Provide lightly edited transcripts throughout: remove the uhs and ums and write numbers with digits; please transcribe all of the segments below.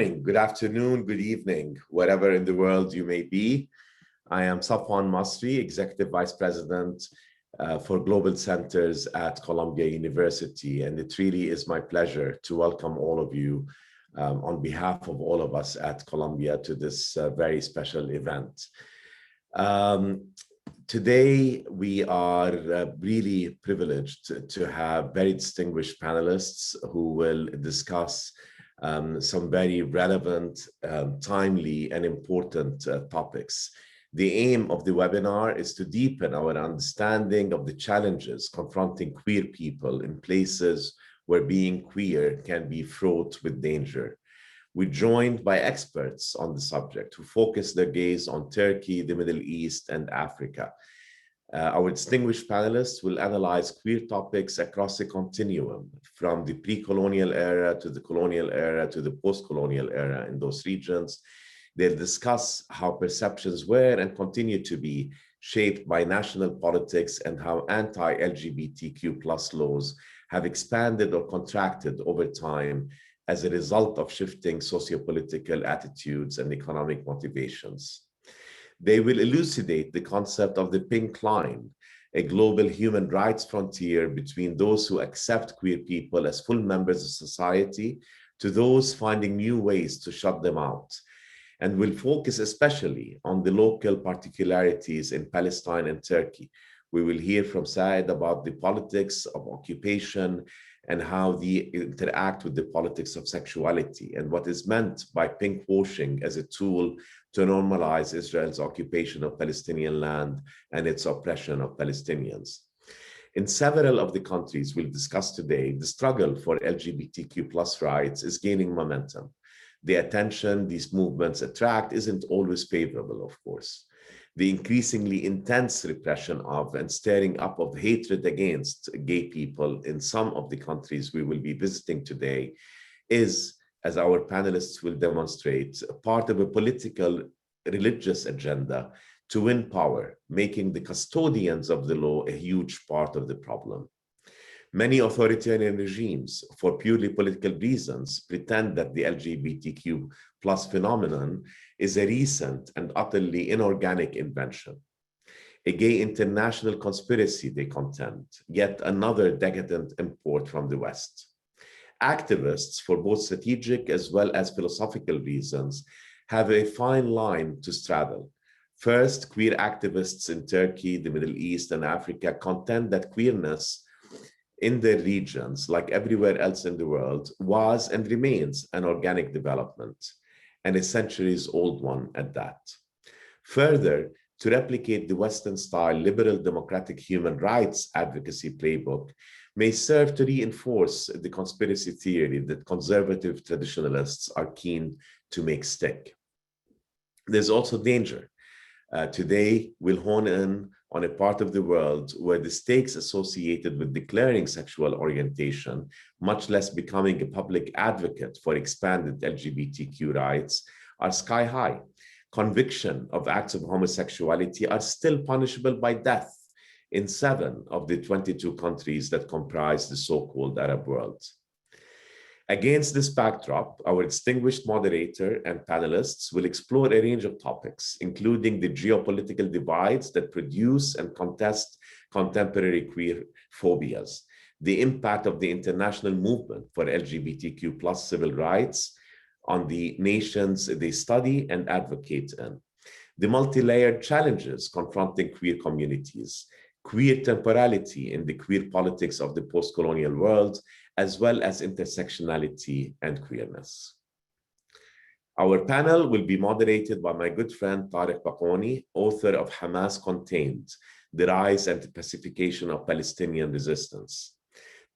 Good afternoon, good evening, wherever in the world you may be. I am Safwan Masri, Executive Vice President for Global Centers at Columbia University, and it really is my pleasure to welcome all of you on behalf of all of us at Columbia to this very special event. Today, we are really privileged to have very distinguished panelists who will discuss some very relevant, timely, and important topics. The aim of the webinar is to deepen our understanding of the challenges confronting queer people in places where being queer can be fraught with danger. We're joined by experts on the subject who focus their gaze on Turkey, the Middle East, and Africa. Our distinguished panelists will analyze queer topics across a continuum, from the pre-colonial era to the colonial era to the post-colonial era in those regions. They'll discuss how perceptions were and continue to be shaped by national politics and how anti-LGBTQ plus laws have expanded or contracted over time as a result of shifting sociopolitical attitudes and economic motivations. They will elucidate the concept of the pink line, a global human rights frontier between those who accept queer people as full members of society to those finding new ways to shut them out, and will focus especially on the local particularities in Palestine and Turkey. We will hear from Saad about the politics of occupation and how they interact with the politics of sexuality and what is meant by pink washing as a tool to normalize Israel's occupation of Palestinian land and its oppression of Palestinians. In several of the countries we'll discuss today, the struggle for LGBTQ plus rights is gaining momentum. The attention these movements attract isn't always favorable, of course. The increasingly intense repression of and stirring up of hatred against gay people in some of the countries we will be visiting today is, as our panelists will demonstrate, part of a political religious agenda to win power, making the custodians of the law a huge part of the problem. Many authoritarian regimes, for purely political reasons, pretend that the LGBTQ plus phenomenon is a recent and utterly inorganic invention. A gay international conspiracy, they contend, yet another decadent import from the West. Activists, for both strategic as well as philosophical reasons, have a fine line to straddle. First, queer activists in Turkey, the Middle East, and Africa contend that queerness in their regions, like everywhere else in the world, was and remains an organic development, and a centuries-old one at that. Further, to replicate the Western-style liberal democratic human rights advocacy playbook may serve to reinforce the conspiracy theory that conservative traditionalists are keen to make stick. There's also danger. Today, we'll hone in on a part of the world where the stakes associated with declaring sexual orientation, much less becoming a public advocate for expanded LGBTQ rights, are sky high. Conviction of acts of homosexuality are still punishable by death in 7 of the 22 countries that comprise the so-called Arab world. Against this backdrop, our distinguished moderator and panelists will explore a range of topics, including the geopolitical divides that produce and contest contemporary queer phobias, the impact of the international movement for LGBTQ plus civil rights on the nations they study and advocate in, the multi-layered challenges confronting queer communities, queer temporality in the queer politics of the post-colonial world, as well as intersectionality and queerness. Our panel will be moderated by my good friend Tariq Baqoni, author of Hamas Contained, The Rise and Pacification of Palestinian Resistance.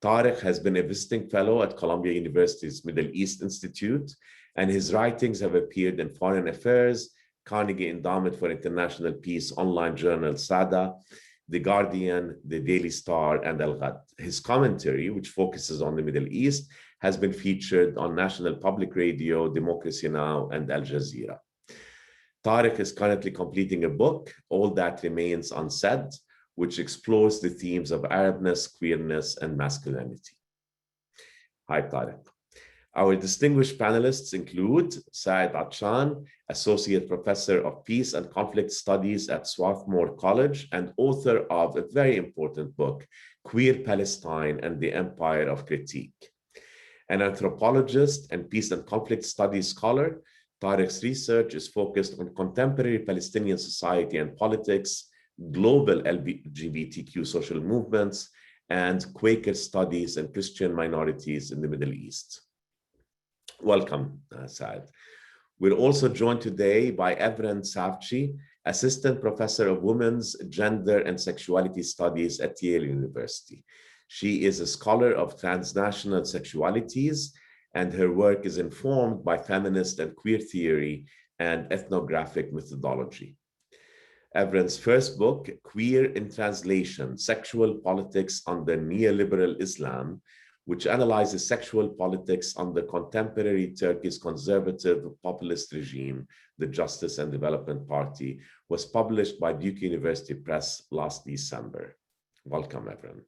Tariq has been a visiting fellow at Columbia University's Middle East Institute, and his writings have appeared in Foreign Affairs, Carnegie Endowment for International Peace online journal Sada, The Guardian, The Daily Star, and Al-Ghad. His commentary, which focuses on the Middle East, has been featured on National Public Radio, Democracy Now!, and Al Jazeera. Tariq is currently completing a book, All That Remains Unsaid, which explores the themes of Arabness, queerness, and masculinity. Hi, Tariq. Our distinguished panelists include Saad Atshan, Associate Professor of Peace and Conflict Studies at Swarthmore College and author of a very important book, Queer Palestine and the Empire of Critique. An anthropologist and peace and conflict studies scholar, Tariq's research is focused on contemporary Palestinian society and politics, global LGBTQ social movements, and Quaker studies and Christian minorities in the Middle East. Welcome, Saad. We're also joined today by Leonard Cevchenko, Assistant Professor of Women's, Gender, and Sexuality Studies at Yale University. She is a scholar of transnational sexualities, and her work is informed by feminist and queer theory and ethnographic methodology. Evren's first book, Queer in Translation, Sexual Politics under Neoliberal Islam, which analyzes sexual politics under contemporary Turkey's conservative populist regime, the Justice and Development Party, was published by Duke University Press last December. Welcome, Evren.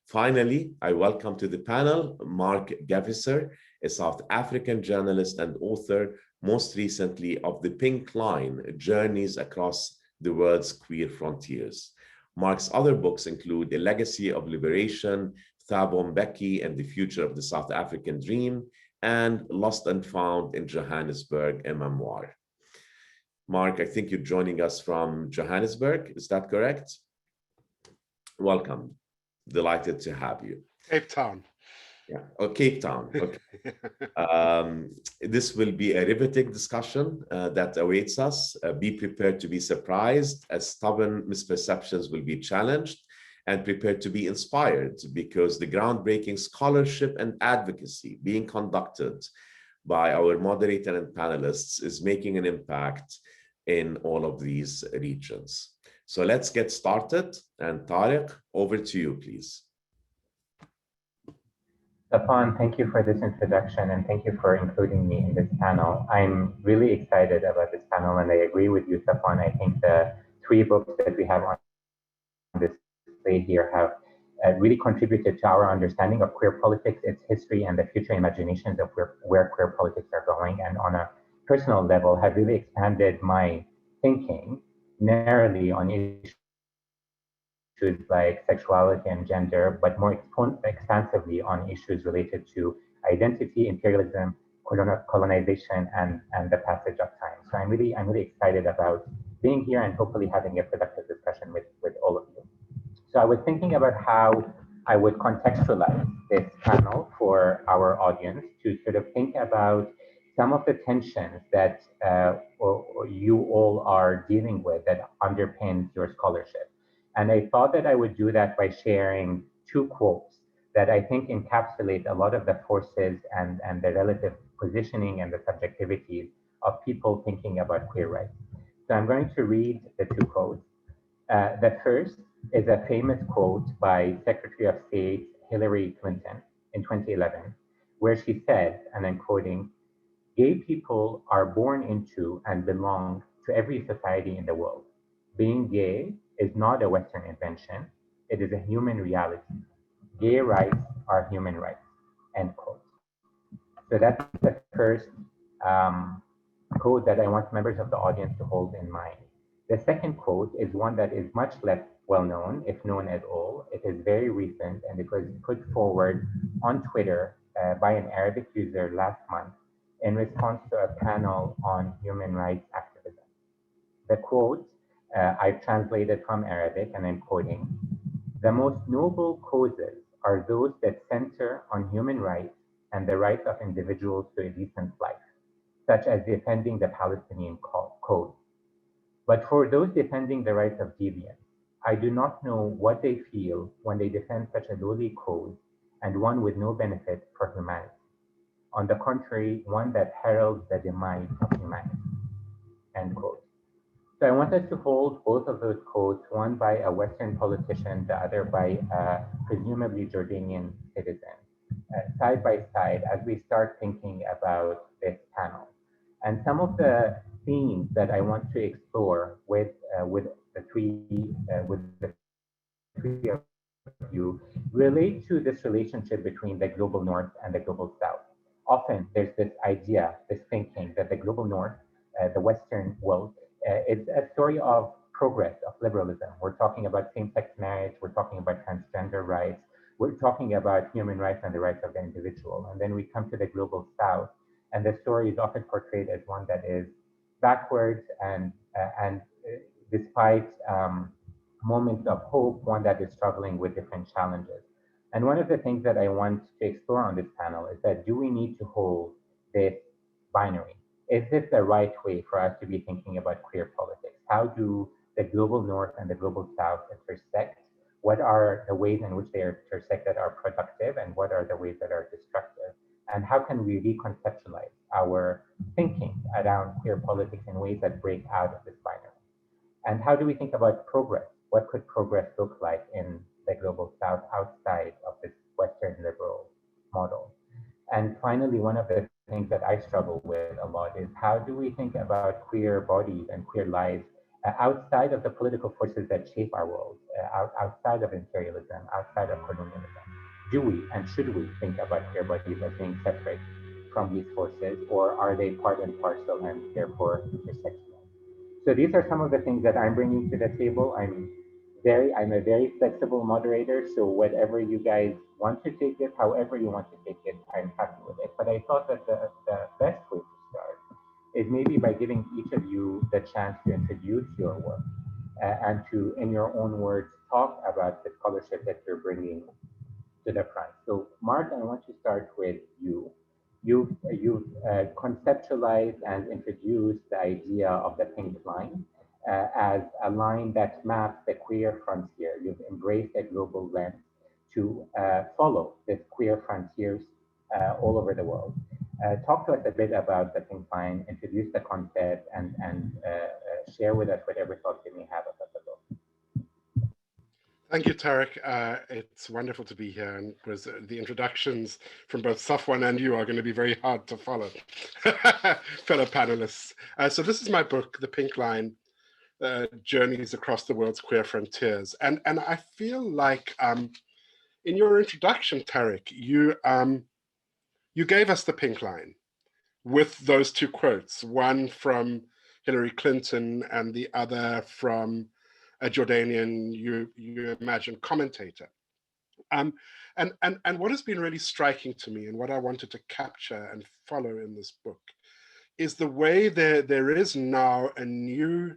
Finally, I welcome to the panel Mark Gevisser, a South African journalist and author, most recently of The Pink Line, Journeys Across the World's Queer Frontiers. Mark's other books include A Legacy of Liberation, Thabo Mbeki and the Future of the South African Dream, and Lost and Found in Johannesburg, a memoir. Mark, I think you're joining us from Johannesburg, is that correct? Welcome, delighted to have you. Cape Town. Yeah, oh, Cape Town, okay. This will be a riveting discussion that awaits us. Be prepared to be surprised as stubborn misperceptions will be challenged, and prepared to be inspired because the groundbreaking scholarship and advocacy being conducted by our moderator and panelists is making an impact in all of these regions. So let's get started. And Tariq, over to you, please. Safwan, thank you for this introduction and thank you for including me in this panel. I'm really excited about this panel and I agree with you, Safwan. I think the three books that we have on display here have really contributed to our understanding of queer politics, its history, and the future imaginations of where queer politics are going. And on a personal level, have really expanded my thinking narrowly on issues like sexuality and gender, but more expansively on issues related to identity, imperialism, colonization, and the passage of time. So I'm really excited about being here and hopefully having a productive discussion with all of you. So I was thinking about how I would contextualize this panel for our audience to sort of think about some of the tensions that you all are dealing with that underpins your scholarship. And I thought that I would do that by sharing two quotes that I think encapsulate a lot of the forces and the relative positioning and the subjectivities of people thinking about queer rights. So I'm going to read the two quotes. The first is a famous quote by Secretary of State Hillary Clinton in 2011, where she said, and I'm quoting, "Gay people are born into and belong to every society in the world. Being gay is not a Western invention, it is a human reality. Gay rights are human rights," end quote. So that's the first quote that I want members of the audience to hold in mind. The second quote is one that is much less well known, if known at all. It is very recent and it was put forward on Twitter by an Arabic user last month in response to a panel on human rights activism. The quote I've translated from Arabic and I'm quoting, "The most noble causes are those that center on human rights and the rights of individuals to a decent life, such as defending the Palestinian cause. But for those defending the rights of deviants, I do not know what they feel when they defend such a lowly cause and one with no benefit for humanity. On the contrary, one that heralds the demise of humanity," end quote. So I want us to hold both of those quotes, one by a Western politician, the other by a presumably Jordanian citizen, side by side as we start thinking about this panel. And some of the themes that I want to explore with the three of you relate to this relationship between the global north and the global south. often there's this idea, this thinking that the global north, the Western world, is a story of progress, of liberalism. We're talking about same-sex marriage, we're talking about transgender rights, we're talking about human rights and the rights of the individual. And then we come to the global south, and the story is often portrayed as one that is backwards and despite moments of hope, one that is struggling with different challenges. And one of the things that I want to explore on this panel is that do we need to hold this binary? Is this the right way for us to be thinking about queer politics? How do the global north and the global south intersect? What are the ways in which they intersect that are productive, and what are the ways that are destructive? And how can we reconceptualize our thinking around queer politics in ways that break out of this binary? And how do we think about progress? What could progress look like in the global south outside of this Western liberal model? And finally, one of the things that I struggle with a lot is how do we think about queer bodies and queer lives outside of the political forces that shape our world, outside of imperialism, outside of colonialism? Do we and should we think about queer bodies as being separate from these forces, or are they part and parcel and therefore intersectional? So these are some of the things that I'm bringing to the table. I'm a very flexible moderator. So whatever you guys want to take it, however you want to take it, I'm happy with it. But I thought that the best way to start is maybe by giving each of you the chance to introduce your work and to, in your own words, talk about the scholarship that you're bringing to the front. So Mark, I want to start with you. You've conceptualized and introduced the idea of the pink line as a line that maps the queer frontier. You've embraced a global lens to follow this queer frontiers all over the world. Talk to us a bit about the pink line, introduce the concept, and share with us whatever thoughts you may have about the book. Thank you, Tarek. It's wonderful to be here, and the introductions from both Safwan and you are going to be very hard to follow, fellow panelists. So this is my book, The Pink Line, Journeys Across the World's Queer Frontiers. And I feel like in your introduction, Tarek, you gave us the pink line with those two quotes, one from Hillary Clinton and the other from a Jordanian, you imagine, commentator. And what has been really striking to me and what I wanted to capture and follow in this book is the way there is now a new,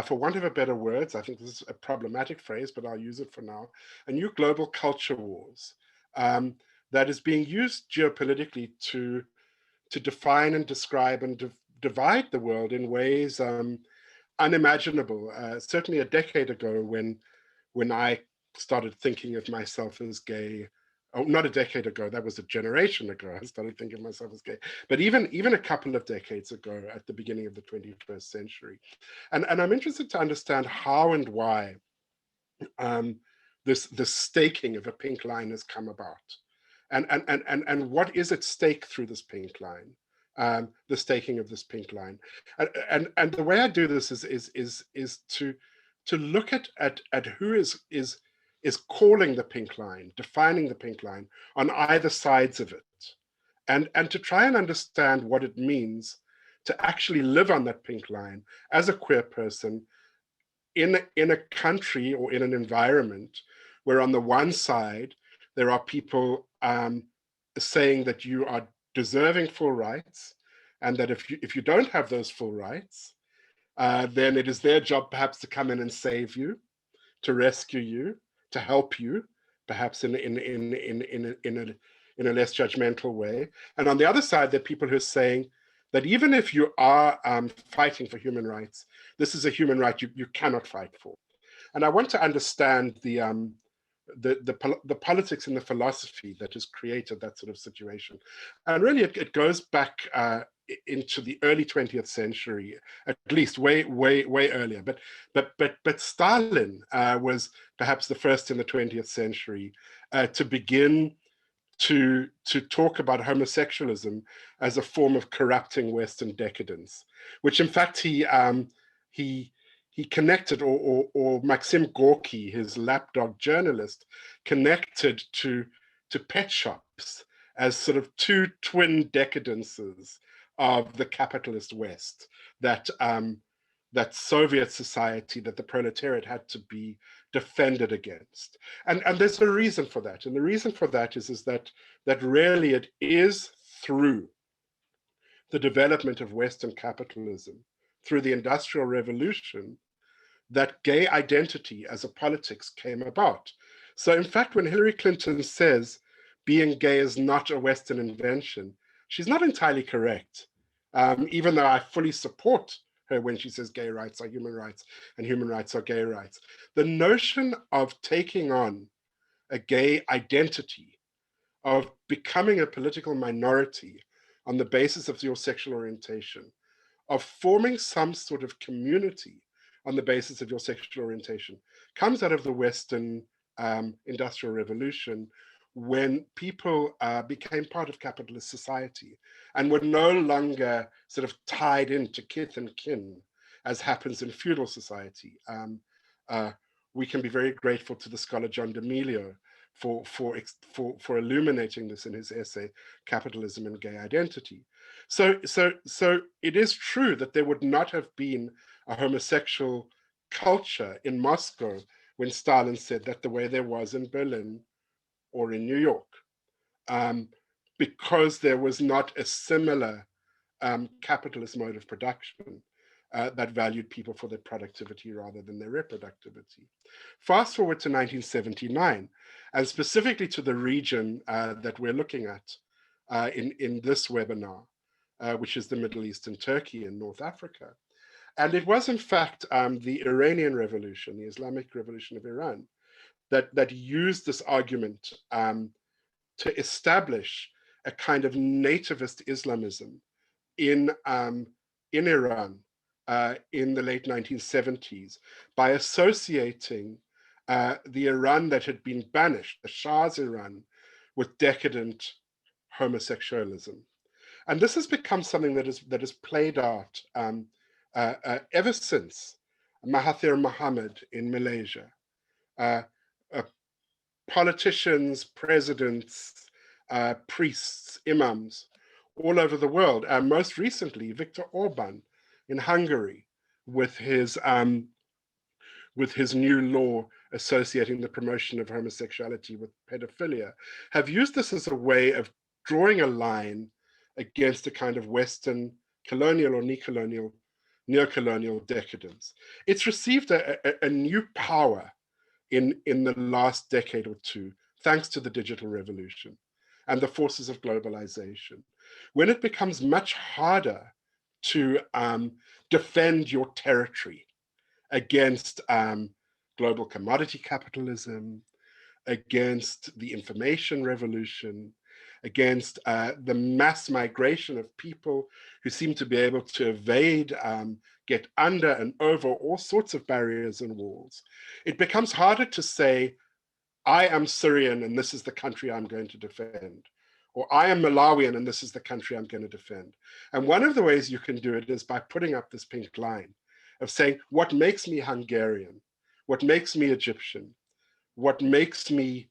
for want of a better words, I think this is a problematic phrase, but I'll use it for now, a new global culture wars that is being used geopolitically to define and describe and divide the world in ways unimaginable. Certainly a decade ago when I started thinking of myself as gay, oh, not a decade ago, that was a generation ago, I started thinking of myself as gay, but even a couple of decades ago at the beginning of the 21st century. And I'm interested to understand how and why this staking of a pink line has come about. And what is at stake through this pink line? The staking of this pink line, and the way I do this is to look at who is calling the pink line, defining the pink line on either sides of it, and to try and understand what it means to actually live on that pink line as a queer person in a country or in an environment where on the one side there are people saying that you are deserving full rights, and that if you don't have those full rights, then it is their job perhaps to come in and save you, to rescue you, to help you, perhaps in a less judgmental way. And on the other side, there are people who are saying that even if you are fighting for human rights, this is a human right you cannot fight for. And I want to understand the politics and the philosophy that has created that sort of situation. And really it goes back into the early 20th century, at least way earlier. But Stalin was perhaps the first in the 20th century to begin to talk about homosexualism as a form of corrupting Western decadence, which in fact he connected, or Maxim Gorky, his lapdog journalist, connected to pet shops as sort of two twin decadences of the capitalist West, that that Soviet society, that the proletariat had to be defended against. And there's a reason for that. And the reason for that is that really it is through the development of Western capitalism, through the Industrial Revolution, that gay identity as a politics came about. So in fact, when Hillary Clinton says being gay is not a Western invention, she's not entirely correct, even though I fully support her when she says gay rights are human rights and human rights are gay rights. The notion of taking on a gay identity, of becoming a political minority on the basis of your sexual orientation, of forming some sort of community on the basis of your sexual orientation, comes out of the Western Industrial Revolution, when people became part of capitalist society and were no longer sort of tied into kith and kin, as happens in feudal society. We can be very grateful to the scholar John D'Amelio for illuminating this in his essay, Capitalism and Gay Identity. So it is true that there would not have been a homosexual culture in Moscow when Stalin said that the way there was in Berlin or in New York, because there was not a similar capitalist mode of production that valued people for their productivity rather than their reproductivity. Fast forward to 1979, and specifically to the region that we're looking at in this webinar, which is the Middle East and Turkey and North Africa. And it was in fact the Iranian Revolution, the Islamic Revolution of Iran, that used this argument to establish a kind of nativist Islamism in Iran in the late 1970s by associating the Iran that had been banished, the Shah's Iran, with decadent homosexualism. And this has become something that is played out ever since Mahathir Mohamad in Malaysia. Politicians, presidents, priests, imams all over the world. Most recently, Viktor Orban in Hungary, with his new law associating the promotion of homosexuality with pedophilia, have used this as a way of drawing a line against a kind of Western colonial or neocolonial decadence. It's received a new power in the last decade or two, thanks to the digital revolution and the forces of globalization, when it becomes much harder to defend your territory against global commodity capitalism, against the information revolution, against the mass migration of people who seem to be able to evade, get under and over all sorts of barriers and walls. It becomes harder to say, I am Syrian and this is the country I'm going to defend, or I am Malawian and this is the country I'm going to defend. And one of the ways you can do it is by putting up this pink line of saying, what makes me Hungarian, what makes me Egyptian, what makes me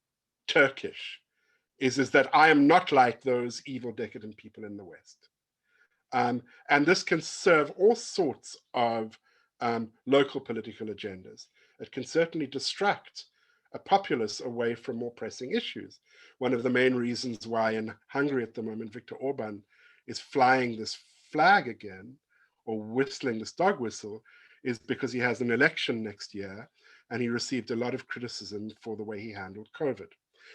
Turkish is that I am not like those evil decadent people in the West. And this can serve all sorts of local political agendas. It can certainly distract a populace away from more pressing issues. One of the main reasons why in Hungary at the moment, Viktor Orban is flying this flag again, or whistling this dog whistle, is because he has an election next year, and he received a lot of criticism for the way he handled COVID.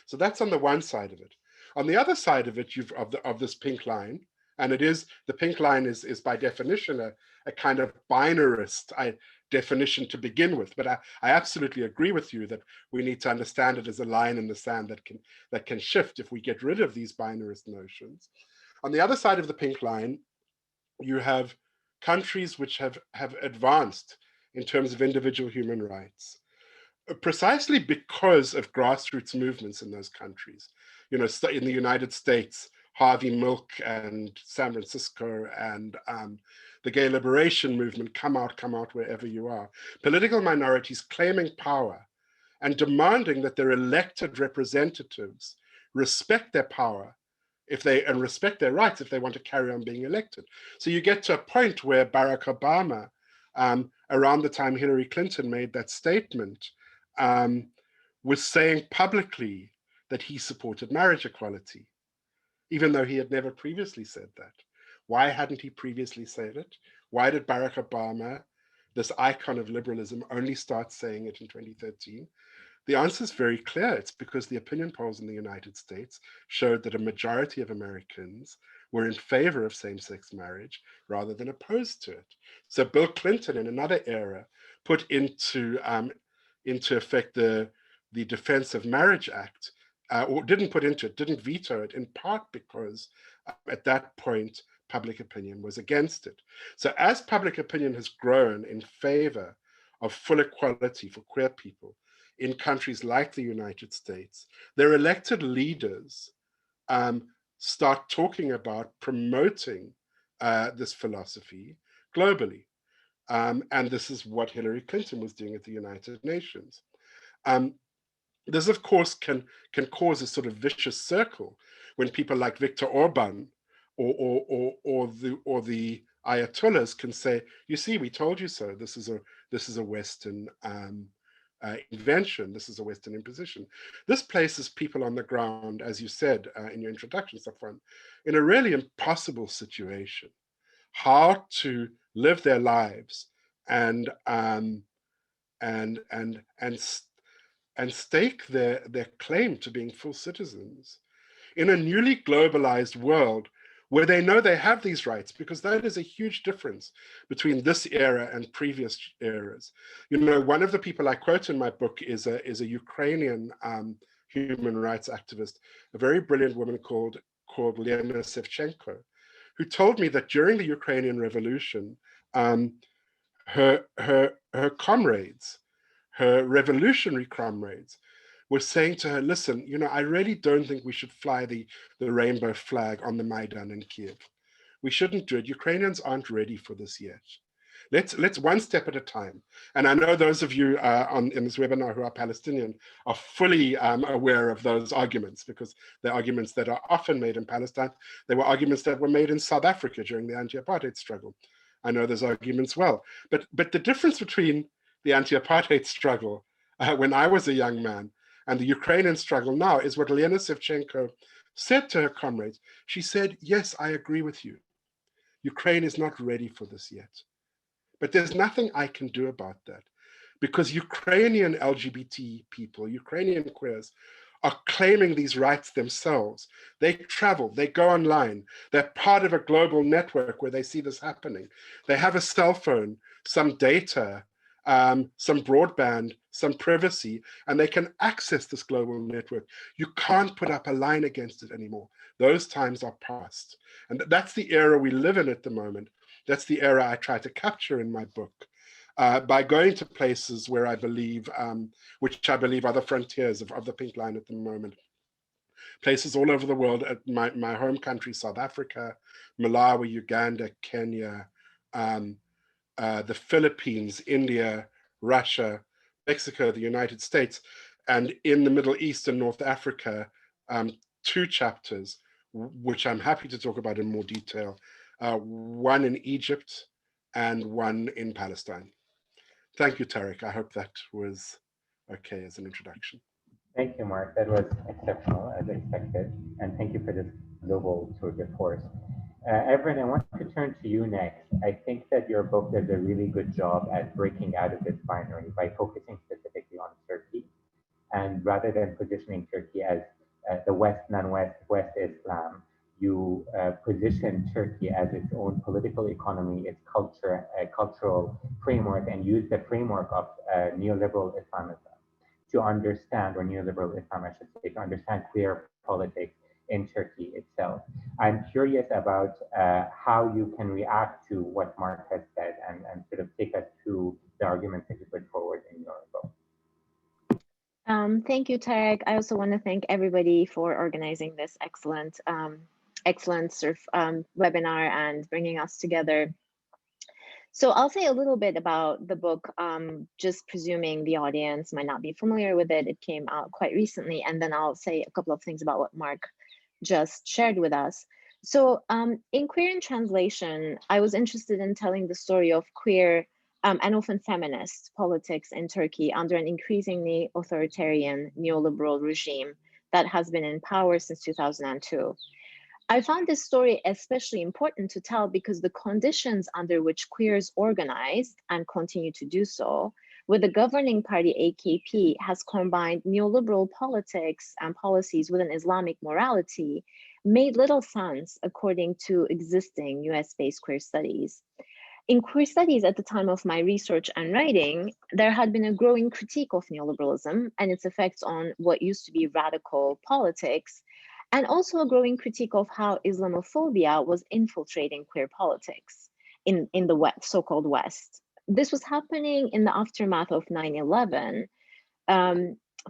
So that's on the one side of it. On the other side of it, of this pink line, and it is, the pink line is by definition a kind of binarist definition to begin with, but I absolutely agree with you that we need to understand it as a line in the sand that can shift if we get rid of these binarist notions. On the other side of the pink line, you have countries which have advanced in terms of individual human rights, precisely because of grassroots movements in those countries. You know, in the United States, Harvey Milk and San Francisco and the gay liberation movement, come out wherever you are. Political minorities claiming power and demanding that their elected representatives respect their power and respect their rights if they want to carry on being elected. So you get to a point where Barack Obama, around the time Hillary Clinton made that statement, was saying publicly that he supported marriage equality, even though he had never previously said that. Why hadn't he previously said it? Why did Barack Obama, this icon of liberalism, only start saying it in 2013? The answer is very clear. It's because the opinion polls in the United States showed that a majority of Americans were in favor of same-sex marriage rather than opposed to it. So Bill Clinton, in another era, put into effect the Defense of Marriage Act, or didn't veto it, in part because at that point, public opinion was against it. So as public opinion has grown in favor of full equality for queer people in countries like the United States, their elected leaders start talking about promoting this philosophy globally. And this is what Hillary Clinton was doing at the United Nations. This, of course, can cause a sort of vicious circle when people like Viktor Orban or the Ayatollahs can say, "You see, we told you so. This is a Western invention. This is a Western imposition." This places people on the ground, as you said in your introduction, Safwan, in a really impossible situation. How to live their lives and stake their claim to being full citizens in a newly globalized world where they know they have these rights, because that is a huge difference between this era and previous eras. You know, one of the people I quote in my book is a Ukrainian human rights activist, a very brilliant woman called Leonard Cevchenko, who told me that during the Ukrainian Revolution, her comrades, her revolutionary comrades, were saying to her, "Listen, you know, I really don't think we should fly the rainbow flag on the Maidan in Kiev. We shouldn't do it. Ukrainians aren't ready for this yet. Let's one step at a time." And I know those of you in this webinar who are Palestinian are fully aware of those arguments, because they're arguments that are often made in Palestine. They were arguments that were made in South Africa during the anti-apartheid struggle. I know those arguments well. But the difference between the anti-apartheid struggle when I was a young man and the Ukrainian struggle now is what Leonard Cevchenko said to her comrades. She said, "Yes, I agree with you. Ukraine is not ready for this yet. But there's nothing I can do about that, because Ukrainian LGBT people, Ukrainian queers, are claiming these rights themselves. They travel, they go online, they're part of a global network where they see this happening. They have a cell phone, some data, some broadband, some privacy, and they can access this global network. You can't put up a line against it anymore. Those times are past." And that's the era we live in at the moment. That's the era I try to capture in my book by going to places where I believe, which I believe are the frontiers of the pink line at the moment. Places all over the world, at my home country, South Africa, Malawi, Uganda, Kenya, the Philippines, India, Russia, Mexico, the United States, and in the Middle East and North Africa, 2 chapters, which I'm happy to talk about in more detail, one in Egypt and one in Palestine. Thank you, Tarek. I hope that was okay as an introduction. Thank you, Mark. That was exceptional, as expected. And thank you for this global tour de force. Everett, I want to turn to you next. I think that your book does a really good job at breaking out of this binary by focusing specifically on Turkey. And rather than positioning Turkey as the West, non-West, West Islam, you position Turkey as its own political economy, its culture, cultural framework, and use the framework of neoliberal Islamism to understand, or neoliberal Islam, I should say, to understand queer politics in Turkey itself. I'm curious about how you can react to what Mark has said and sort of take us through the arguments that you put forward in your book. Thank you, Tarek. I also want to thank everybody for organizing this excellent sort of webinar and bringing us together. So I'll say a little bit about the book, just presuming the audience might not be familiar with it. It came out quite recently, and then I'll say a couple of things about what Mark just shared with us. So in Queer in Translation, I was interested in telling the story of queer and often feminist politics in Turkey under an increasingly authoritarian neoliberal regime that has been in power since 2002. I found this story especially important to tell because the conditions under which queers organized and continue to do so with the governing party AKP has combined neoliberal politics and policies with an Islamic morality made little sense according to existing US-based queer studies. In queer studies at the time of my research and writing, there had been a growing critique of neoliberalism and its effects on what used to be radical politics, and also a growing critique of how Islamophobia was infiltrating queer politics in the West, so-called West. This was happening in the aftermath of 9/11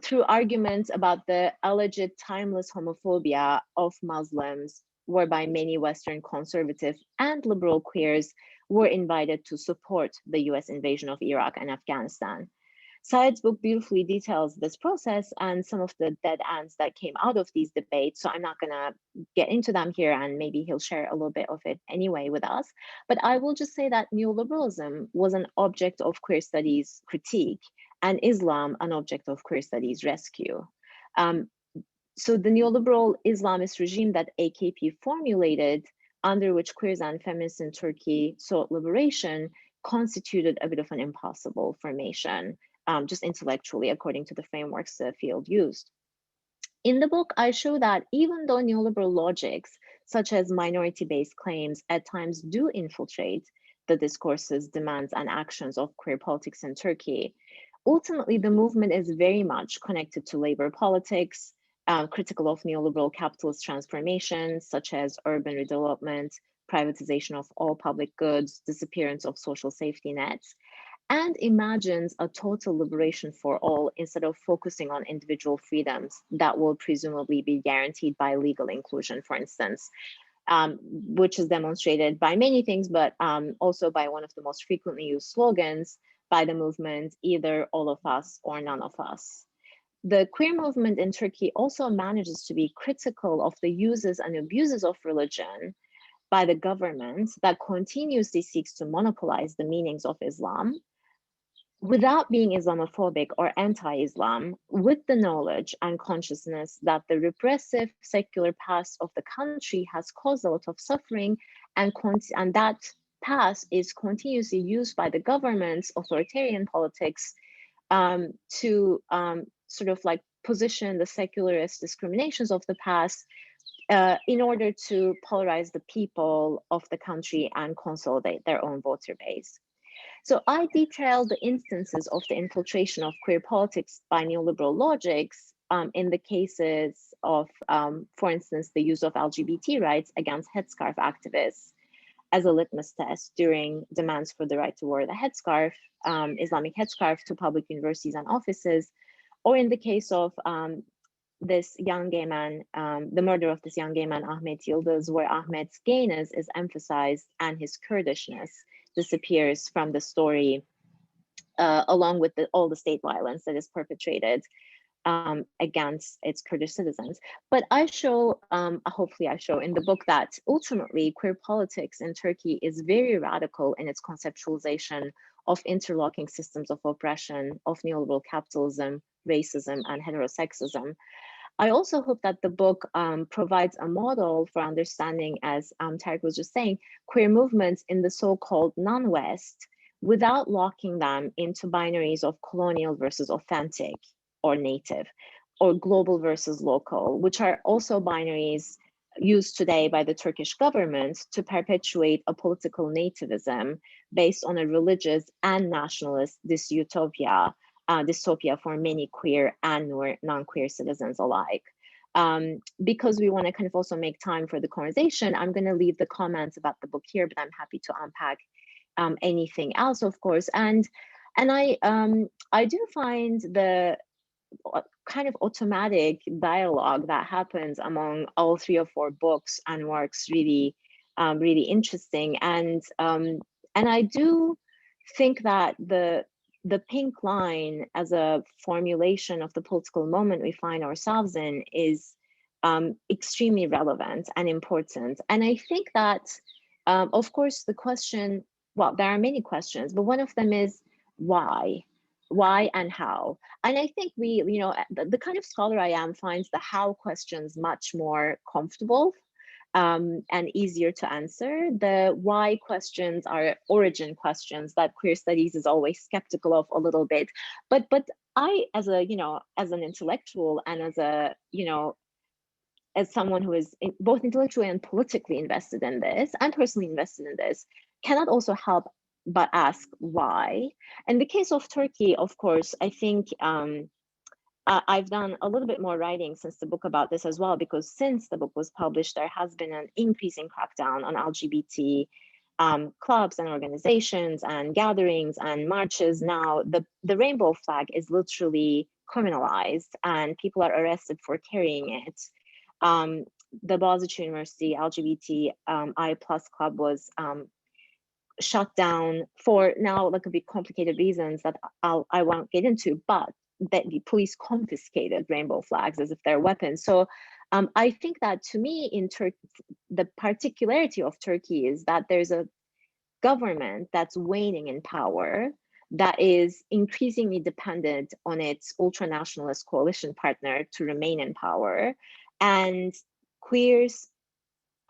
through arguments about the alleged timeless homophobia of Muslims, whereby many Western conservative and liberal queers were invited to support the US invasion of Iraq and Afghanistan. Said's book beautifully details this process and some of the dead ends that came out of these debates. So I'm not going to get into them here, and maybe he'll share a little bit of it anyway with us. But I will just say that neoliberalism was an object of queer studies critique and Islam an object of queer studies rescue. So the neoliberal Islamist regime that AKP formulated, under which queers and feminists in Turkey sought liberation, constituted a bit of an impossible formation. Just intellectually, according to the frameworks the field used. In the book, I show that even though neoliberal logics, such as minority-based claims, at times do infiltrate the discourses, demands, and actions of queer politics in Turkey, ultimately the movement is very much connected to labor politics, critical of neoliberal capitalist transformations, such as urban redevelopment, privatization of all public goods, disappearance of social safety nets, and imagines a total liberation for all instead of focusing on individual freedoms that will presumably be guaranteed by legal inclusion, for instance, which is demonstrated by many things, but also by one of the most frequently used slogans by the movement, either all of us or none of us. The queer movement in Turkey also manages to be critical of the uses and abuses of religion by the government that continuously seeks to monopolize the meanings of Islam, without being Islamophobic or anti-Islam, with the knowledge and consciousness that the repressive secular past of the country has caused a lot of suffering, and that past is continuously used by the government's authoritarian politics to sort of like position the secularist discriminations of the past in order to polarize the people of the country and consolidate their own voter base. So I detailed the instances of the infiltration of queer politics by neoliberal logics in the cases of, for instance, the use of LGBT rights against headscarf activists as a litmus test during demands for the right to wear the headscarf, Islamic headscarf, to public universities and offices, or in the case of this young gay man, the murder of this young gay man, Ahmet Yıldız, where Ahmet's gayness is emphasized and his Kurdishness disappears from the story, along with all the state violence that is perpetrated against its Kurdish citizens. But I show, hopefully I show in the book, that ultimately queer politics in Turkey is very radical in its conceptualization of interlocking systems of oppression, of neoliberal capitalism, racism, and heterosexism. I also hope that the book provides a model for understanding, as Tarek was just saying, queer movements in the so-called non-West without locking them into binaries of colonial versus authentic or native, or global versus local, which are also binaries used today by the Turkish government to perpetuate a political nativism based on a religious and nationalist dystopia for many queer and non-queer citizens alike. Because we want to kind of also make time for the conversation, I'm going to leave the comments about the book here, but I'm happy to unpack anything else, of course. And I do find the kind of automatic dialogue that happens among all 3 or 4 books and works really, really interesting. And I do think that the pink line as a formulation of the political moment we find ourselves in is extremely relevant and important. And I think that, of course, the question, well, there are many questions, but one of them is why? Why and how? And I think we, the kind of scholar I am finds the how questions much more comfortable and easier to answer. The why questions are origin questions that queer studies is always skeptical of a little bit. But I, as a, as an intellectual and as a, as someone who is both intellectually and politically invested in this and personally invested in this, cannot also help but ask why. In the case of Turkey, of course, I think I've done a little bit more writing since the book about this as well, because since the book was published, there has been an increasing crackdown on LGBT clubs and organizations and gatherings and marches. Now, the rainbow flag is literally criminalized and people are arrested for carrying it. The Boğaziçi University LGBTI plus club was shut down for now, like a bit complicated reasons that I won't get into, but that the police confiscated rainbow flags as if they're weapons. So I think that to me in Turkey, the particularity of Turkey is that there's a government that's waning in power, that is increasingly dependent on its ultranationalist coalition partner to remain in power. And queers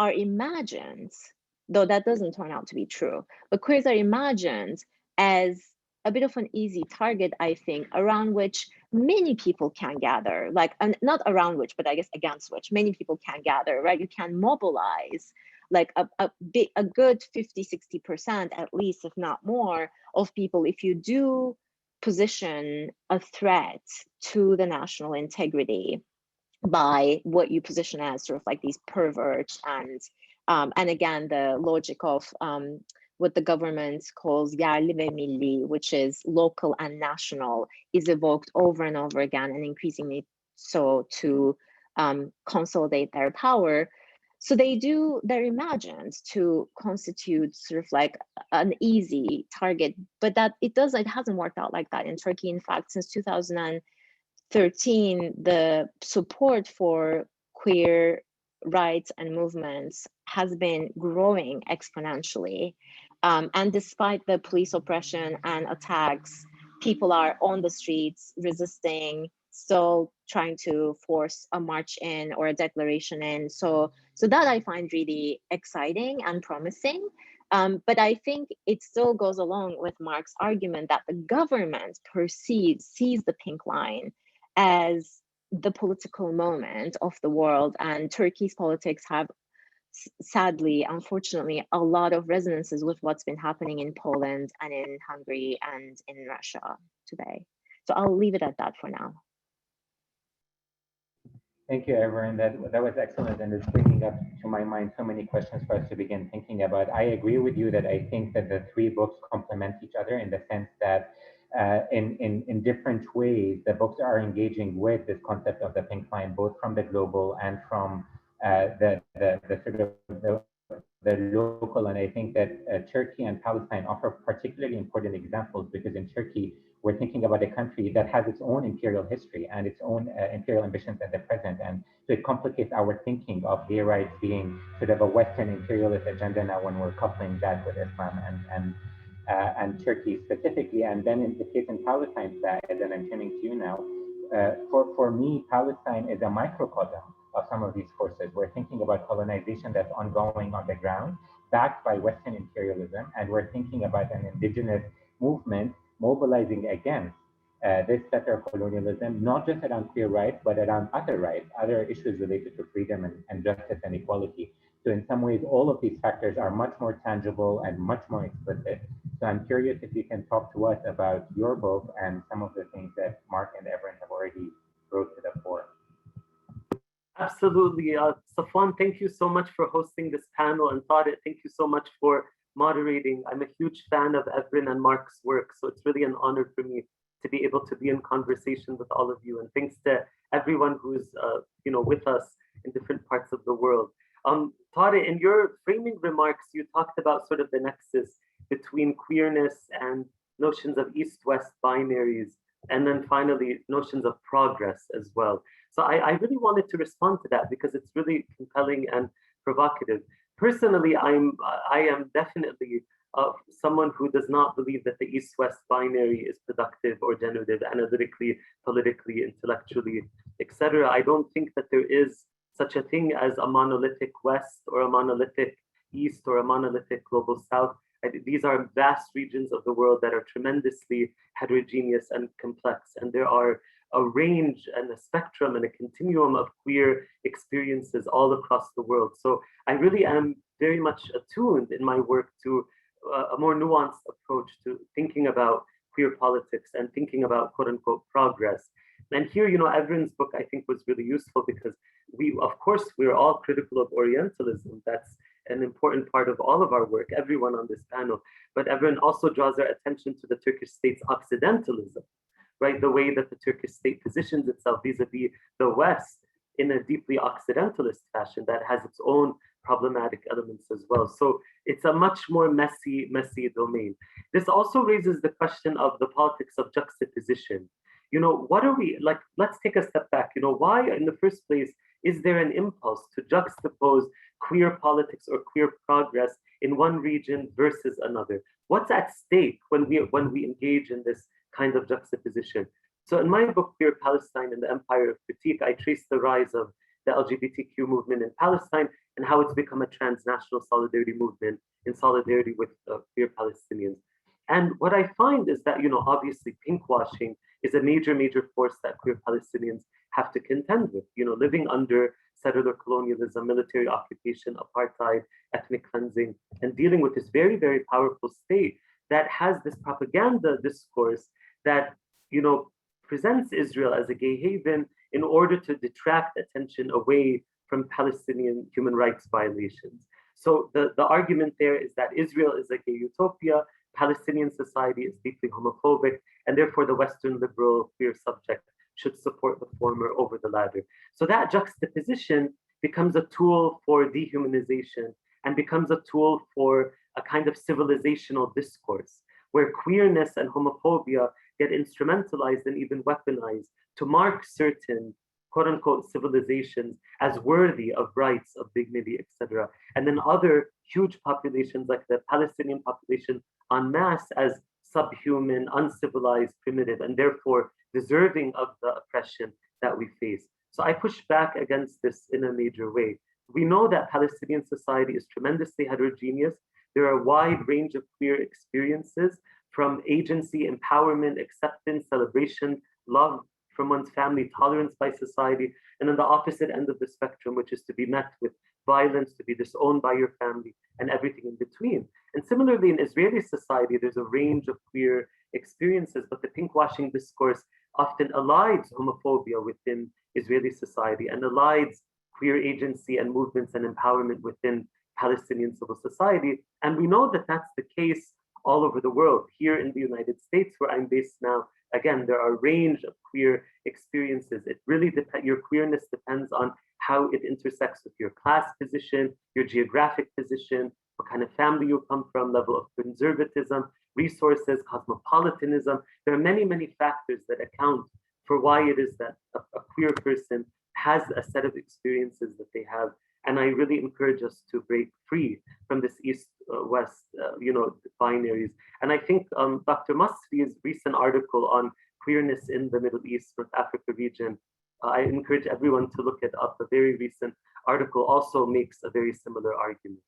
are imagined, though that doesn't turn out to be true, but queers are imagined as a bit of an easy target, I think, around which many people can gather, like, not around which, but I guess against which many people can gather, right? You can mobilize like a good 50-60% at least, if not more, of people if you do position a threat to the national integrity by what you position as sort of like these perverts and again the logic of what the government calls yerli ve milli, which is local and national, is evoked over and over again and increasingly so to consolidate their power. So they're imagined to constitute sort of like an easy target, but that it hasn't worked out like that in Turkey. In fact, since 2013, the support for queer rights and movements has been growing exponentially. And despite the police oppression and attacks, people are on the streets resisting, still trying to force a march in or a declaration in. So that I find really exciting and promising. But I think it still goes along with Mark's argument that the government sees the pink line as the political moment of the world, and Turkey's politics have sadly, unfortunately, a lot of resonances with what's been happening in Poland and in Hungary and in Russia today. So I'll leave it at that for now. Thank you, Everin. That was excellent, and it's bringing up to my mind so many questions for us to begin thinking about. I agree with you that I think that the three books complement each other in the sense that in different ways, the books are engaging with this concept of the pink line, both from the global and from the sort of the local. And I think that Turkey and Palestine offer particularly important examples, because in Turkey, we're thinking about a country that has its own imperial history and its own imperial ambitions at the present. And so it complicates our thinking of gay rights being sort of a Western imperialist agenda now when we're coupling that with Islam and Turkey specifically. And then in the case in Palestine's side, and I'm turning to you now, for me, Palestine is a microcosm of some of these forces. We're thinking about colonization that's ongoing on the ground, backed by Western imperialism, and we're thinking about an indigenous movement mobilizing against this settler colonialism, not just around queer rights, but around other rights, other issues related to freedom and justice and equality. So in some ways, all of these factors are much more tangible and much more explicit. So I'm curious if you can talk to us about your book and some of the things that Mark and Everin have already brought to the fore. Absolutely. Safwan, thank you so much for hosting this panel, and Tariq, thank you so much for moderating. I'm a huge fan of Everin and Mark's work, so it's really an honor for me to be able to be in conversation with all of you. And thanks to everyone who's with us in different parts of the world. Tariq, in your framing remarks, you talked about sort of the nexus between queerness and notions of East-West binaries And then finally, notions of progress as well. So I really wanted to respond to that because it's really compelling and provocative. Personally, I am definitely someone who does not believe that the East-West binary is productive or generative, analytically, politically, intellectually, etc. I don't think that there is such a thing as a monolithic West or a monolithic East or a monolithic global South. These are vast regions of the world that are tremendously heterogeneous and complex, and there are a range and a spectrum and a continuum of queer experiences all across the world. So I really am very much attuned in my work to a more nuanced approach to thinking about queer politics and thinking about quote unquote progress. And here, Evren's book I think was really useful because of course, we're all critical of Orientalism. That's an important part of all of our work, everyone on this panel. But Evren also draws our attention to the Turkish state's Occidentalism, right? The way that the Turkish state positions itself vis-a-vis the West in a deeply Occidentalist fashion that has its own problematic elements as well. So it's a much more messy domain. This also raises the question of the politics of juxtaposition. What are we, like, let's take a step back. Why in the first place is there an impulse to juxtapose queer politics or queer progress in one region versus another? What's at stake when we engage in this kind of juxtaposition? So in my book, Queer Palestine and the Empire of Critique, I trace the rise of the LGBTQ movement in Palestine and how it's become a transnational solidarity movement in solidarity with queer Palestinians. And what I find is that, obviously pinkwashing is a major force that queer Palestinians have to contend with, living under settler colonialism, military occupation, apartheid, ethnic cleansing, and dealing with this very powerful state that has this propaganda discourse that, presents Israel as a gay haven in order to detract attention away from Palestinian human rights violations. So the argument there is that Israel is a gay utopia, Palestinian society is deeply homophobic, and therefore the Western liberal queer subject should support the former over the latter. So that juxtaposition becomes a tool for dehumanization and becomes a tool for a kind of civilizational discourse where queerness and homophobia get instrumentalized and even weaponized to mark certain quote unquote civilizations as worthy of rights, of dignity, etc. And then other huge populations like the Palestinian population en masse as subhuman, uncivilized, primitive, and therefore deserving of the oppression that we face. So I push back against this in a major way. We know that Palestinian society is tremendously heterogeneous. There are a wide range of queer experiences from agency, empowerment, acceptance, celebration, love from one's family, tolerance by society, and then the opposite end of the spectrum, which is to be met with violence, to be disowned by your family, and everything in between. And similarly, in Israeli society, there's a range of queer experiences, but the pinkwashing discourse often elides homophobia within Israeli society and elides queer agency and movements and empowerment within Palestinian civil society. And we know that that's the case all over the world. Here in the United States, where I'm based now, again, there are a range of queer experiences. It really depends, your queerness depends on how it intersects with your class position, your geographic position, what kind of family you come from, level of conservatism, resources, cosmopolitanism. There are many factors that account for why it is that a queer person has a set of experiences that they have. And I really encourage us to break free from this East-West, binaries. And I think Dr. Masri's recent article on queerness in the Middle East, North Africa region, I encourage everyone to look it up. A very recent article also makes a very similar argument.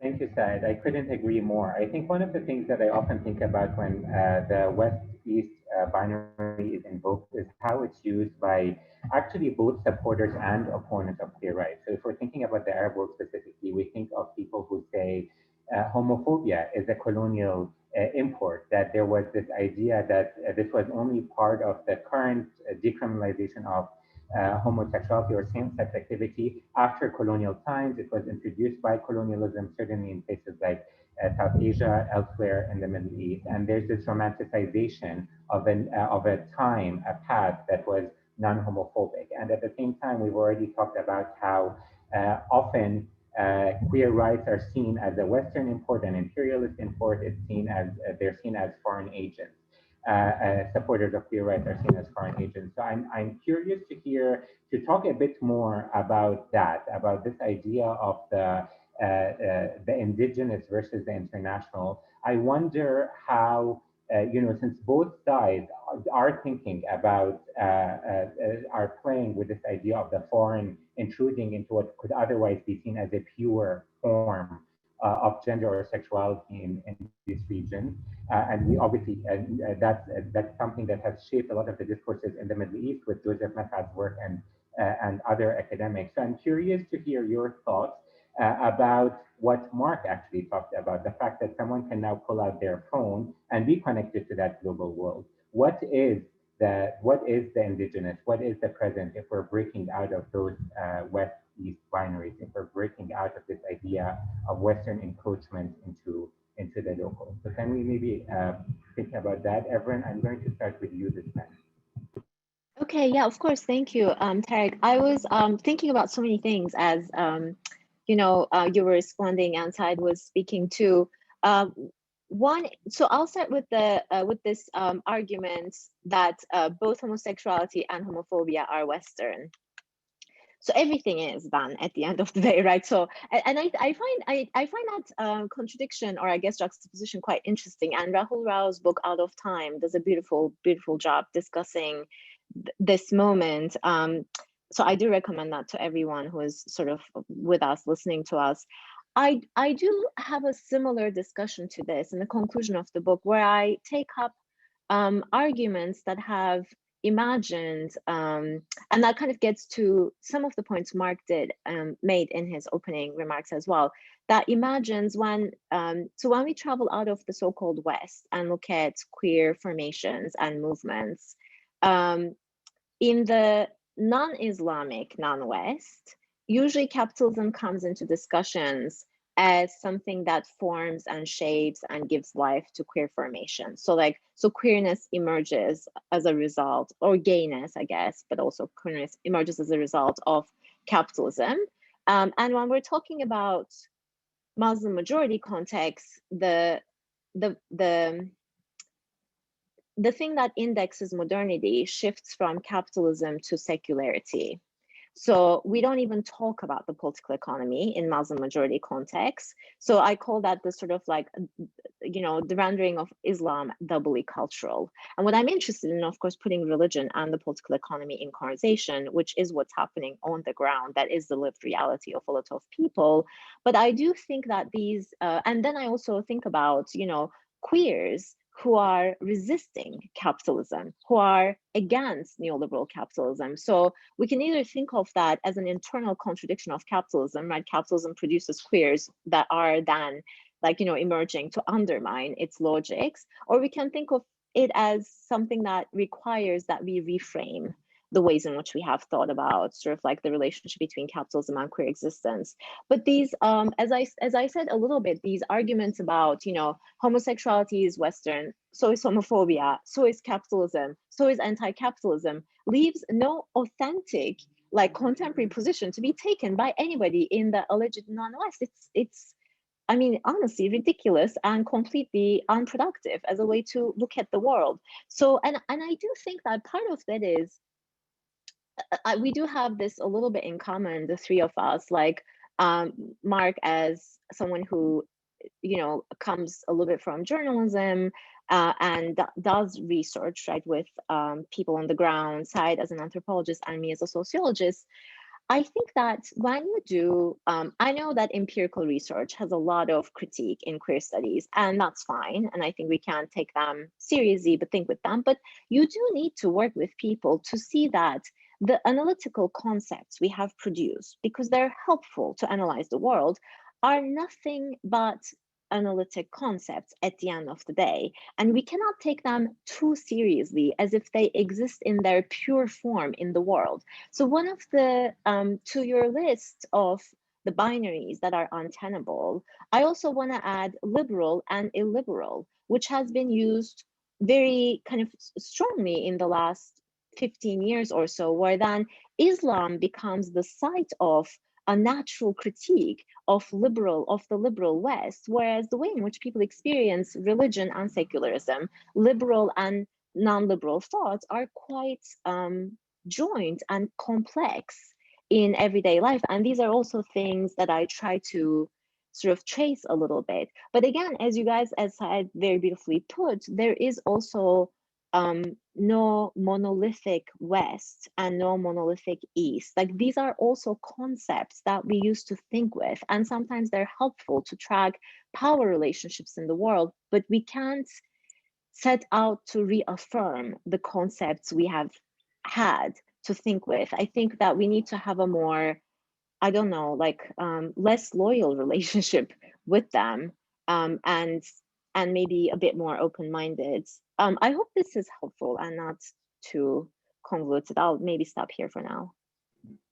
Thank you, Said. I couldn't agree more. I think one of the things that I often think about when the West-East binary is invoked is how it's used by actually both supporters and opponents of queer rights. So if we're thinking about the Arab world specifically, we think of people who say homophobia is a colonial import, that there was this idea that this was only part of the current decriminalization of homosexuality or same-sex activity after colonial times. It was introduced by colonialism, certainly in places like South Asia, elsewhere in the Middle East. And there's this romanticization of a time, a path that was non-homophobic. And at the same time, we've already talked about how often queer rights are seen as a Western import, an imperialist import. They're seen as foreign agents. supporters of queer rights are seen as foreign agents. So I'm curious to talk a bit more about that, about this idea of the indigenous versus the international. I wonder how, since both sides are thinking about, are playing with this idea of the foreign intruding into what could otherwise be seen as a pure form of gender or sexuality in this region. And we obviously, that's something that has shaped a lot of the discourses in the Middle East with Joseph Meffad's work and other academics. So I'm curious to hear your thoughts about what Mark actually talked about, the fact that someone can now pull out their phone and be connected to that global world. What is the indigenous? What is the present if we're breaking out of those West-East binaries, if we're breaking out of this idea of Western encroachment into the local? So can we maybe think about that? Everyone, I'm going to start with you this time. Okay, yeah, of course. Thank you, Tarek. I was thinking about so many things as you were responding and Said was speaking too. So I'll start with this argument that both homosexuality and homophobia are Western. So everything is done at the end of the day, right? So, and I find that contradiction, or I guess juxtaposition, quite interesting. And Rahul Rao's book Out of Time does a beautiful job discussing this moment. So I do recommend that to everyone who is sort of with us, listening to us. I do have a similar discussion to this in the conclusion of the book, where I take up arguments that have imagined, and that kind of gets to some of the points Mark made in his opening remarks as well, that imagines when we travel out of the so-called West and look at queer formations and movements, in the non-Islamic non-West, usually capitalism comes into discussions as something that forms and shapes and gives life to queer formation. So queerness emerges as a result, or gayness, I guess, but also queerness emerges as a result of capitalism. And when we're talking about Muslim majority contexts, the thing that indexes modernity shifts from capitalism to secularity. So we don't even talk about the political economy in Muslim majority context. So I call that the sort of the rendering of Islam doubly cultural. And what I'm interested in, of course, putting religion and the political economy in conversation, which is what's happening on the ground. That is the lived reality of a lot of people. But I do think that these, and then I also think about, queers who are resisting capitalism, who are against neoliberal capitalism. So we can either think of that as an internal contradiction of capitalism, right? Capitalism produces queers that are then emerging to undermine its logics, or we can think of it as something that requires that we reframe the ways in which we have thought about sort of the relationship between capitalism and queer existence. But these, as I said a little bit, these arguments about, homosexuality is Western, so is homophobia, so is capitalism, so is anti-capitalism, leaves no authentic, contemporary position to be taken by anybody in the alleged non-West. It's I mean, honestly, ridiculous and completely unproductive as a way to look at the world. So, and I do think that part of that is, we do have this a little bit in common, the three of us, Mark as someone who, comes a little bit from journalism and does research, right, with people on the ground, Said as an anthropologist, and me as a sociologist. I think that when you do, I know that empirical research has a lot of critique in queer studies, and that's fine. And I think we can take them seriously, but think with them. But you do need to work with people to see that the analytical concepts we have produced, because they're helpful to analyze the world, are nothing but analytic concepts at the end of the day. And we cannot take them too seriously as if they exist in their pure form in the world. So one of the, to your list of the binaries that are untenable, I also want to add liberal and illiberal, which has been used very kind of strongly in the last 15 years or so, where then Islam becomes the site of a natural critique of the liberal West, whereas the way in which people experience religion and secularism, liberal and non-liberal thoughts are quite joined and complex in everyday life. And these are also things that I try to sort of trace a little bit. But again, as you guys, as Saad very beautifully put, there is also no monolithic West and no monolithic East. Like, these are also concepts that we used to think with, and sometimes they're helpful to track power relationships in the world, but we can't set out to reaffirm the concepts we have had to think with. I think that we need to have a more, I don't know, like less loyal relationship with them, and maybe a bit more open-minded. I hope this is helpful and not too convoluted. I'll maybe stop here for now.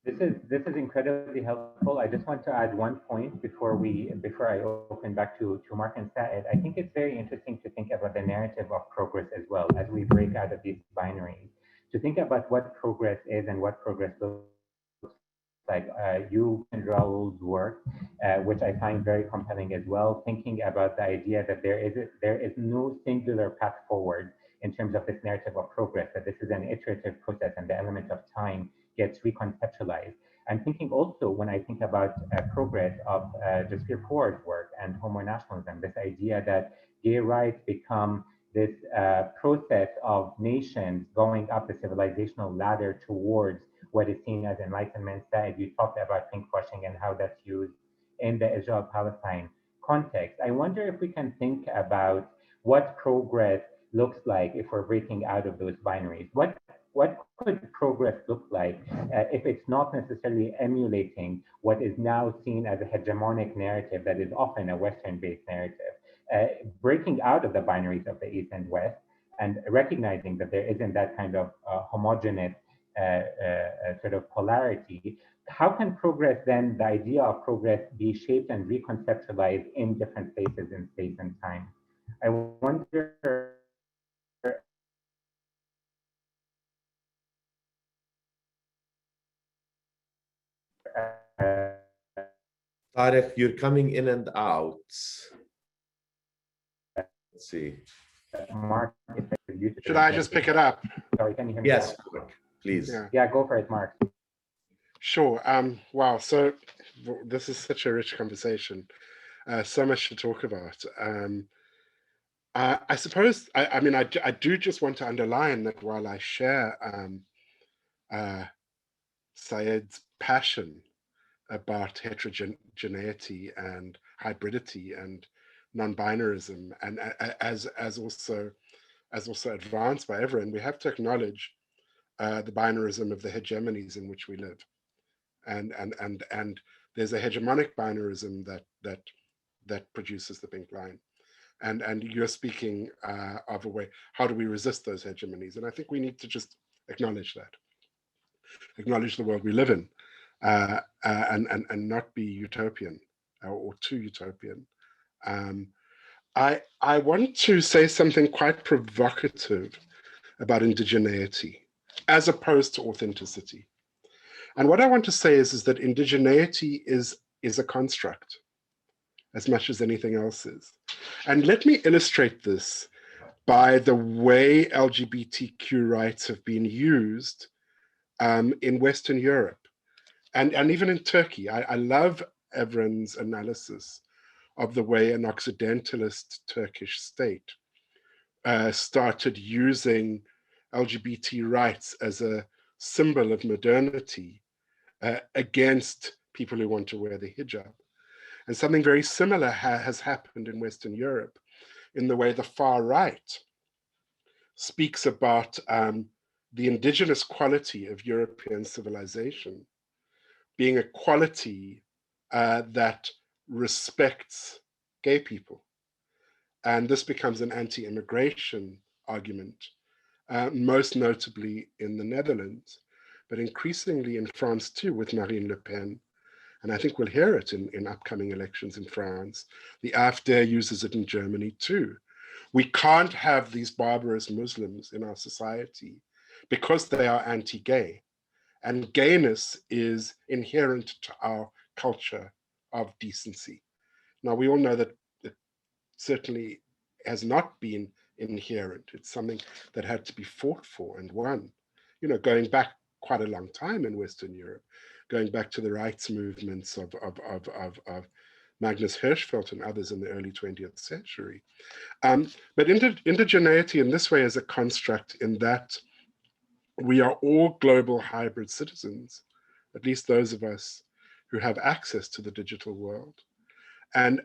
This is incredibly helpful. I just want to add one point before I open back to Mark and Saad. I think it's very interesting to think about the narrative of progress as well as we break out of these binaries. To think about what progress is and what progress looks like. You and Raul's work, which I find very compelling as well, thinking about the idea that there is no singular path forward in terms of this narrative of progress, that this is an iterative process and the element of time gets reconceptualized. I'm thinking also, when I think about progress, of Jasbir Kaur's work and homo nationalism, this idea that gay rights become this process of nations going up the civilizational ladder towards what is seen as enlightenment. Said, you talked about pinkwashing and how that's used in the Israel-Palestine context. I wonder if we can think about what progress looks like if we're breaking out of those binaries. What could progress look like if it's not necessarily emulating what is now seen as a hegemonic narrative that is often a Western-based narrative? Breaking out of the binaries of the East and West and recognizing that there isn't that kind of homogeneous sort of polarity, how can progress then, the idea of progress, be shaped and reconceptualized in different places in space and time? I wonder. Tarek, you're coming in and out. Let's see. Mark, should I just pick it up? Sorry, can you hear me? Yes, please. Yeah, go for it, Mark. Sure. Wow. So this is such a rich conversation. So much to talk about. I suppose, I mean, I do just want to underline that while I share Saed's passion about heterogeneity and hybridity and non-binarism, and as also advanced by everyone, we have to acknowledge the binarism of the hegemonies in which we live, and there's a hegemonic binarism that produces the pink line, and you're speaking of a way, how do we resist those hegemonies? And I think we need to just acknowledge the world we live in, and not be utopian or too utopian. I want to say something quite provocative about indigeneity as opposed to authenticity. And what I want to say is that indigeneity is a construct as much as anything else is. And let me illustrate this by the way LGBTQ rights have been used in Western Europe and even in Turkey. I love Evren's analysis of the way an Occidentalist Turkish state started using LGBT rights as a symbol of modernity against people who want to wear the hijab. And something very similar has happened in Western Europe in the way the far right speaks about the indigenous quality of European civilization being a quality that respects gay people. And this becomes an anti-immigration argument, most notably in the Netherlands, but increasingly in France too, with Marine Le Pen. And I think we'll hear it in upcoming elections in France. The AfD uses it in Germany too. We can't have these barbarous Muslims in our society because they are anti-gay. And gayness is inherent to our culture of decency. Now, we all know that it certainly has not been inherent. It's something that had to be fought for and won, going back quite a long time in Western Europe, going back to the rights movements of Magnus Hirschfeld and others in the early 20th century. But indigeneity in this way is a construct in that we are all global hybrid citizens, at least those of us who have access to the digital world. And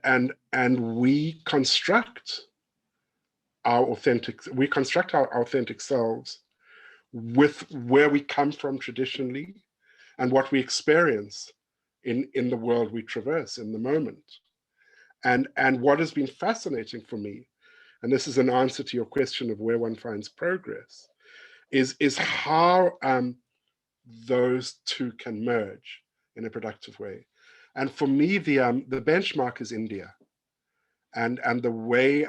we construct our authentic selves with where we come from traditionally and what we experience in the world we traverse in the moment. And what has been fascinating for me, and this is an answer to your question of where one finds progress, is how those two can merge in a productive way. And for me, the benchmark is India, and the way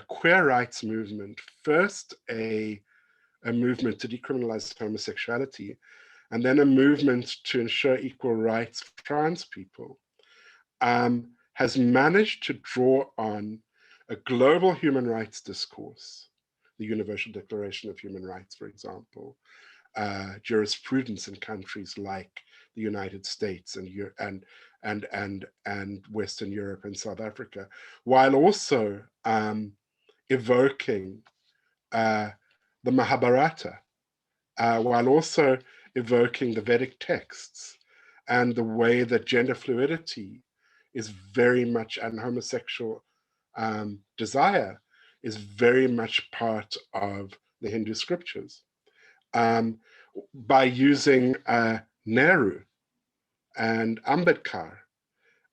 queer rights movement, first a movement to decriminalize homosexuality, and then a movement to ensure equal rights for trans people, has managed to draw on a global human rights discourse, the Universal Declaration of Human Rights, for example, jurisprudence in countries like the United States and Western Europe and South Africa, while also evoking the Mahabharata, while also evoking the Vedic texts and the way that gender fluidity is very much, and homosexual desire is very much part of the Hindu scriptures. By using Nehru and Ambedkar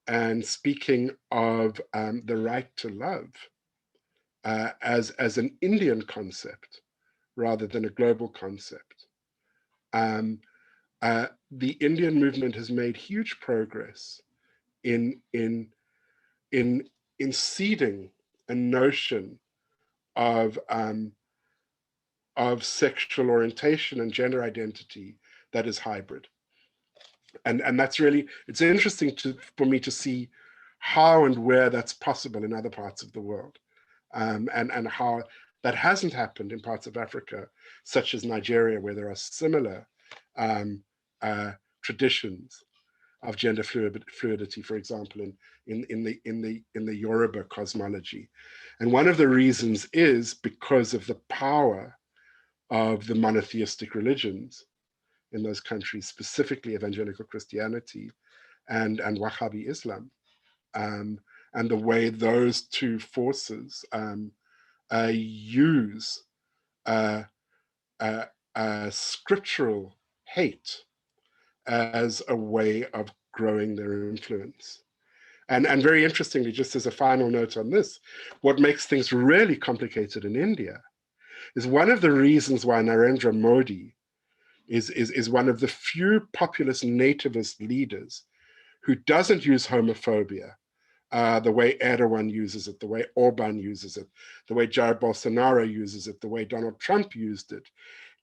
and speaking of the right to love as an Indian concept rather than a global concept. The Indian movement has made huge progress in seeding a notion of sexual orientation and gender identity that is hybrid. And that's really, it's interesting for me to see how and where that's possible in other parts of the world, and how that hasn't happened in parts of Africa, such as Nigeria, where there are similar traditions of gender fluidity, for example, in the Yoruba cosmology. And one of the reasons is because of the power of the monotheistic religions in those countries, specifically evangelical Christianity and Wahhabi Islam, and the way those two forces use scriptural hate as a way of growing their influence. And very interestingly, just as a final note on this, what makes things really complicated in India is one of the reasons why Narendra Modi is one of the few populist nativist leaders who doesn't use homophobia the way Erdogan uses it, the way Orban uses it, the way Jair Bolsonaro uses it, the way Donald Trump used it,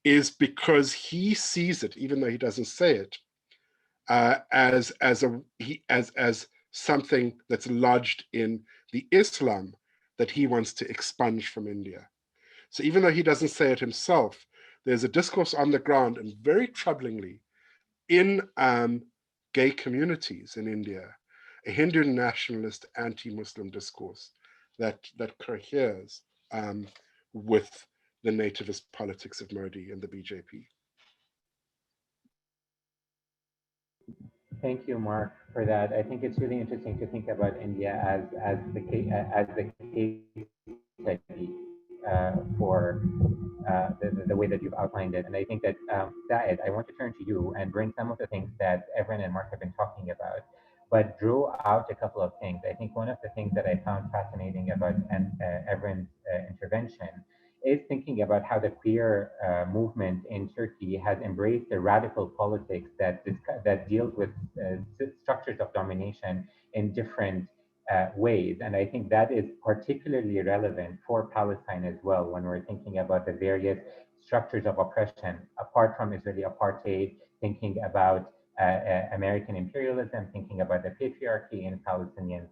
is because he sees it, even though he doesn't say it, as something that's lodged in the Islam that he wants to expunge from India. So even though he doesn't say it himself, there's a discourse on the ground, and very troublingly, in gay communities in India, a Hindu nationalist anti-Muslim discourse that coheres with the nativist politics of Modi and the BJP. Thank you, Mark, for that. I think it's really interesting to think about India as the case study for the way that you've outlined it. And I think that, Zaid, I want to turn to you and bring some of the things that Evren and Mark have been talking about, but drew out a couple of things. I think one of the things that I found fascinating about Evren's intervention is thinking about how the queer movement in Turkey has embraced a radical politics that deals with structures of domination in different ways. And I think that is particularly relevant for Palestine as well, when we're thinking about the various structures of oppression, apart from Israeli apartheid, thinking about American imperialism, thinking about the patriarchy in Palestinian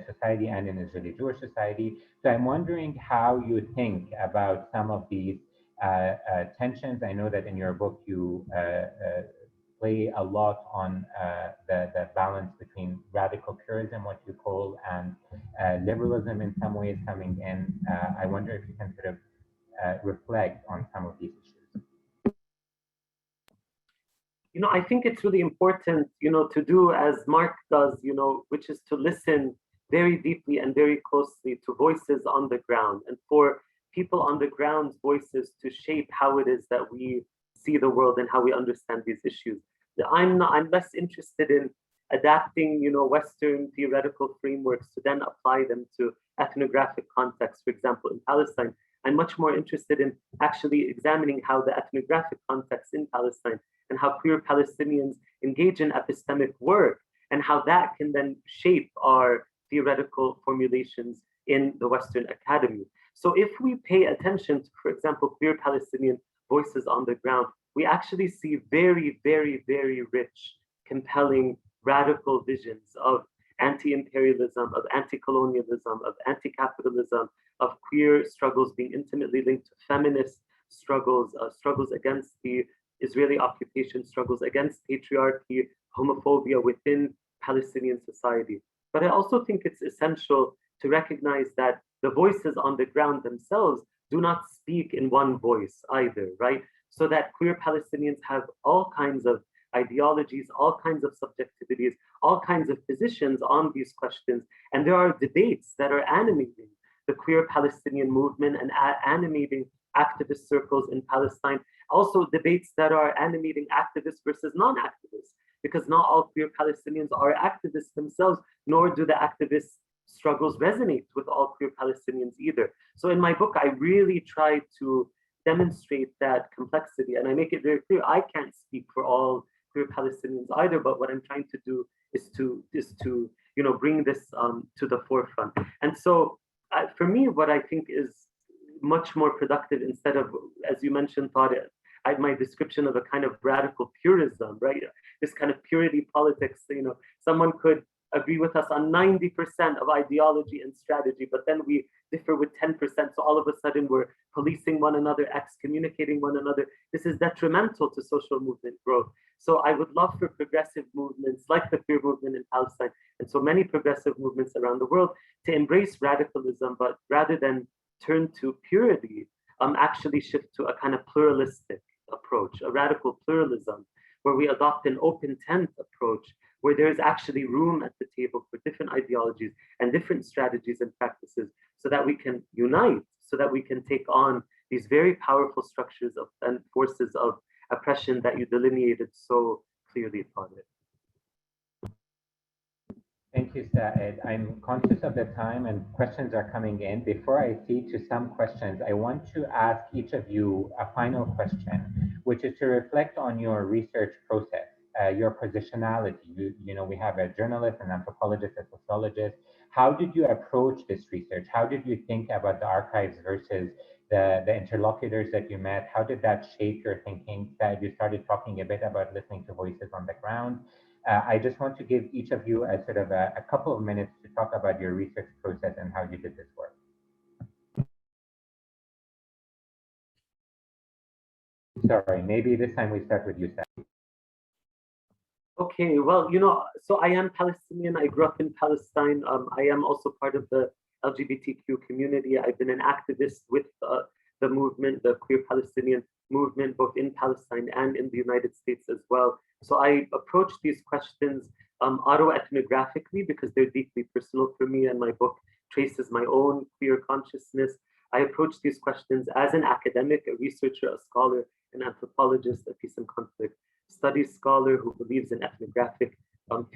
society and in Israeli Jewish society. So I'm wondering how you think about some of these tensions. I know that in your book you play a lot on the balance between radical purism, what you call, and liberalism in some ways coming in. I wonder if you can sort of reflect on some of these issues. I think it's really important, to do as Mark does, which is to listen very deeply and very closely to voices on the ground, and for people on the ground's voices to shape how it is that we see the world and how we understand these issues. I'm less interested in adapting, Western theoretical frameworks to then apply them to ethnographic contexts. For example, in Palestine, I'm much more interested in actually examining how the ethnographic context in Palestine and how queer Palestinians engage in epistemic work, and how that can then shape our theoretical formulations in the Western academy. So if we pay attention to, for example, queer Palestinian voices on the ground, we actually see very, very, very rich, compelling, radical visions of anti-imperialism, of anti-colonialism, of anti-capitalism, of queer struggles being intimately linked to feminist struggles, struggles against the Israeli occupation, struggles against patriarchy, homophobia within Palestinian society. But I also think it's essential to recognize that the voices on the ground themselves do not speak in one voice either, right? So that queer Palestinians have all kinds of ideologies, all kinds of subjectivities, all kinds of positions on these questions. And there are debates that are animating the queer Palestinian movement and animating activist circles in Palestine. Also debates that are animating activists versus non-activists, because not all queer Palestinians are activists themselves, nor do the activist struggles resonate with all queer Palestinians either. So in my book, I really try to demonstrate that complexity, and I make it very clear I can't speak for all queer Palestinians either, but what I'm trying to do is to bring this to the forefront. And so for me, what I think is much more productive, instead of, as you mentioned, my description of a kind of radical purism, right? This kind of purity politics, someone could agree with us on 90% of ideology and strategy, but then we differ with 10%. So all of a sudden we're policing one another, excommunicating one another. This is detrimental to social movement growth. So I would love for progressive movements like the queer movement in Palestine, and so many progressive movements around the world, to embrace radicalism, but rather than turn to purity, actually shift to a kind of pluralistic approach, a radical pluralism, where we adopt an open tent approach, where there is actually room at the table for different ideologies and different strategies and practices, so that we can unite, so that we can take on these very powerful structures of and forces of oppression that you delineated so clearly, Tareq. Thank you, Saed. I'm conscious of the time and questions are coming in. Before I see to some questions, I want to ask each of you a final question, which is to reflect on your research process, your positionality. We have a journalist, an anthropologist, a sociologist. How did you approach this research? How did you think about the archives versus the interlocutors that you met? How did that shape your thinking? Saed, you started talking a bit about listening to voices on the ground. I just want to give each of you a sort of a couple of minutes to talk about your research process and how you did this work. Sorry, maybe this time we start with you, Saed. Okay, well, so I am Palestinian. I grew up in Palestine. I am also part of the LGBTQ community. I've been an activist with the movement, the queer Palestinian movement, both in Palestine and in the United States as well. So I approach these questions autoethnographically, because they're deeply personal for me, and my book traces my own queer consciousness. I approach these questions as an academic, a researcher, a scholar, an anthropologist, a peace and conflict studies scholar who believes in ethnographic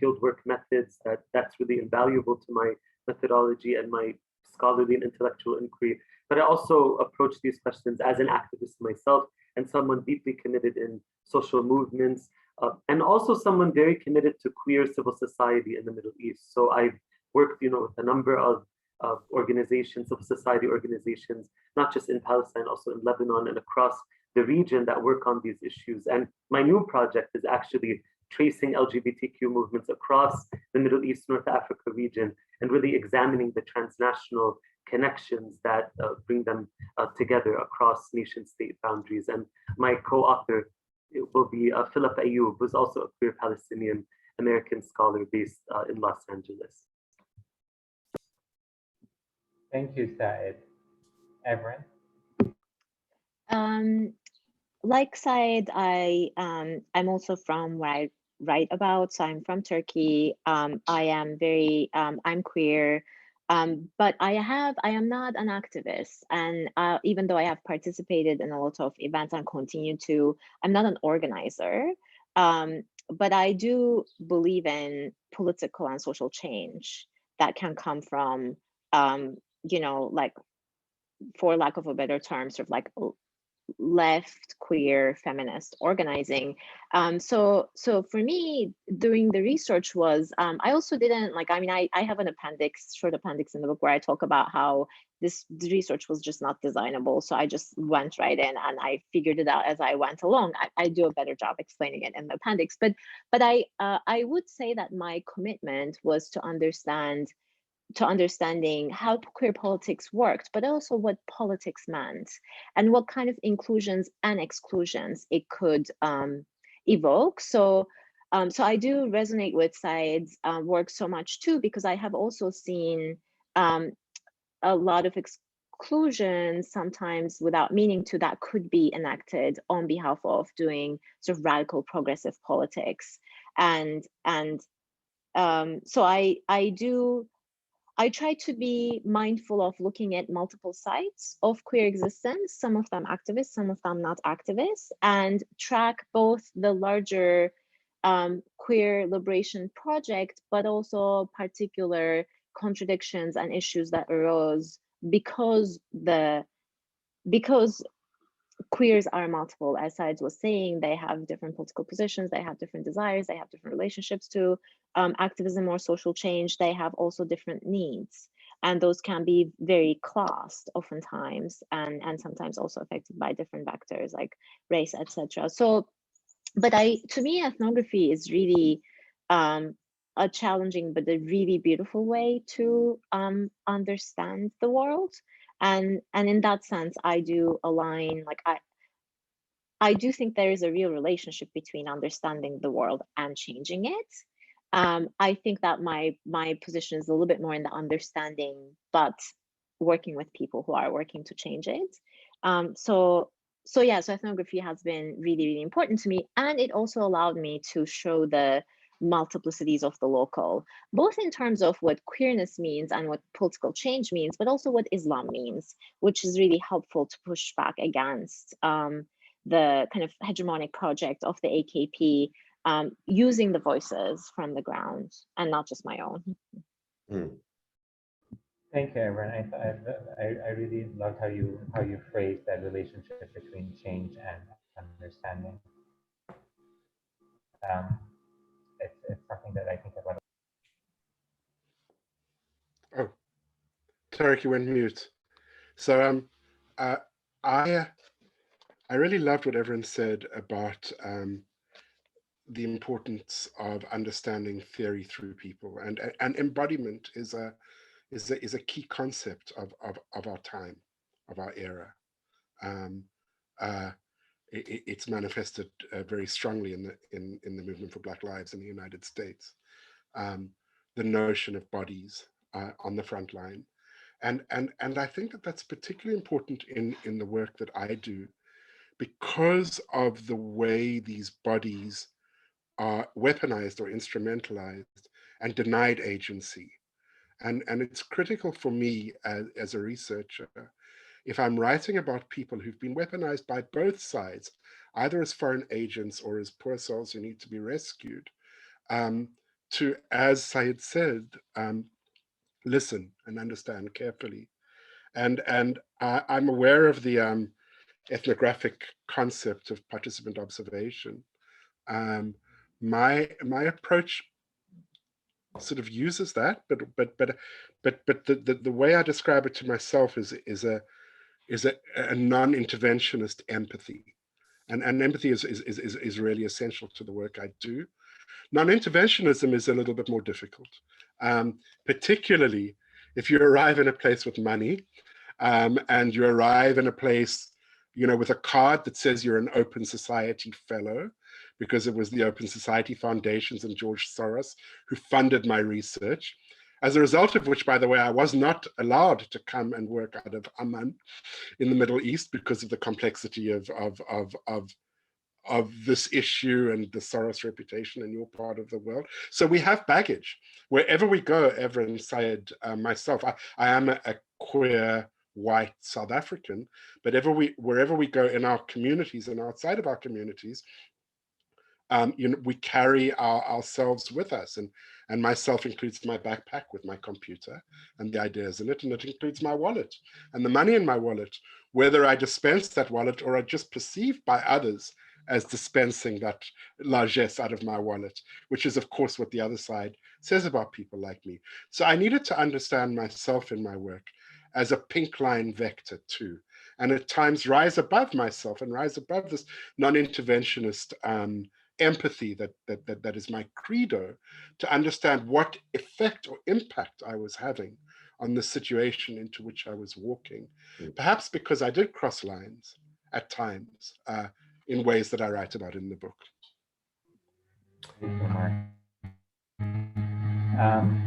fieldwork methods. That's really invaluable to my methodology and my scholarly and intellectual inquiry. But I also approach these questions as an activist myself, and someone deeply committed in social movements, and also someone very committed to queer civil society in the Middle East. So I've worked, with a number of organizations, civil society organizations, not just in Palestine, also in Lebanon and across the region, that work on these issues. And my new project is actually tracing LGBTQ movements across the Middle East, North Africa region, and really examining the transnational connections that bring them together across nation-state boundaries. And my co-author will be Philip Ayoub, who's also a queer Palestinian American scholar based in Los Angeles. Thank you, Said. Everin? Like Said, I'm also from where I write about. So I'm from Turkey. I am very, I'm queer, but I am not an activist. And even though I have participated in a lot of events and continue to, I'm not an organizer. But I do believe in political and social change that can come from, you know, like, for lack of a better term, sort of like left queer feminist organizing. So for me, doing the research was, I also didn't like, I mean, I have an appendix, short appendix in the book where I talk about how the research was just not designable. So I just went right in and I figured it out as I went along. I do a better job explaining it in the appendix, but I would say that my commitment was to understanding how queer politics worked, but also what politics meant and what kind of inclusions and exclusions it could evoke. So I do resonate with Said's work so much too, because I have also seen a lot of exclusions, sometimes without meaning to, that could be enacted on behalf of doing sort of radical progressive politics. And so I try to be mindful of looking at multiple sides of queer existence, some of them activists, some of them not activists, and track both the larger queer liberation project, but also particular contradictions and issues that arose because queers are multiple. As Said was saying, they have different political positions, they have different desires, they have different relationships to activism or social change. They have also different needs, and those can be very classed oftentimes, and sometimes also affected by different vectors like race, etc. So, but to me, ethnography is really a challenging but a really beautiful way to understand the world. And in that sense, I do align, like I do think there is a real relationship between understanding the world and changing it. I think that my position is a little bit more in the understanding, but working with people who are working to change it. So ethnography has been really, really important to me, and it also allowed me to show the multiplicities of the local, both in terms of what queerness means and what political change means, but also what Islam means, which is really helpful to push back against the kind of hegemonic project of the AKP, using the voices from the ground and not just my own. Thank you, Everin. I really loved how you phrased that relationship between change and understanding. It's something that I think about. Oh, Tarek, you went mute. So I really loved what everyone said about the importance of understanding theory through people, and embodiment is a key concept of our time, of our era. It's manifested very strongly in the movement for Black Lives in the United States. The notion of bodies on the front line, and I think that that's particularly important in the work that I do, because of the way these bodies are weaponized or instrumentalized and denied agency. And it's critical for me as a researcher, if I'm writing about people who've been weaponized by both sides, either as foreign agents or as poor souls who need to be rescued, to, as Said said, listen and understand carefully. And I'm aware of the ethnographic concept of participant observation. My approach sort of uses that, but the way I describe it to myself is a non-interventionist empathy, and empathy is really essential to the work I do. Non-interventionism is a little bit more difficult, particularly if you arrive in a place with money, and you arrive in a place, with a card that says you're an Open Society Fellow, because it was the Open Society Foundations and George Soros who funded my research. As a result of which, by the way, I was not allowed to come and work out of Amman in the Middle East because of the complexity of this issue and the Soros reputation in your part of the world. So we have baggage. Wherever we go, Evren, Syed, myself, I am a queer white South African, but wherever we go in our communities and outside of our communities, we carry ourselves with us, and myself includes my backpack with my computer and the ideas in it, and it includes my wallet and the money in my wallet, whether I dispense that wallet or I just perceived by others as dispensing that largesse out of my wallet, which is of course what the other side says about people like me. So I needed to understand myself in my work as a pink line vector too, and at times rise above myself and rise above this non-interventionist empathy that is my credo, to understand what effect or impact I was having on the situation into which I was walking. Perhaps because I did cross lines at times in ways that I write about in the book. Thank you, Mark.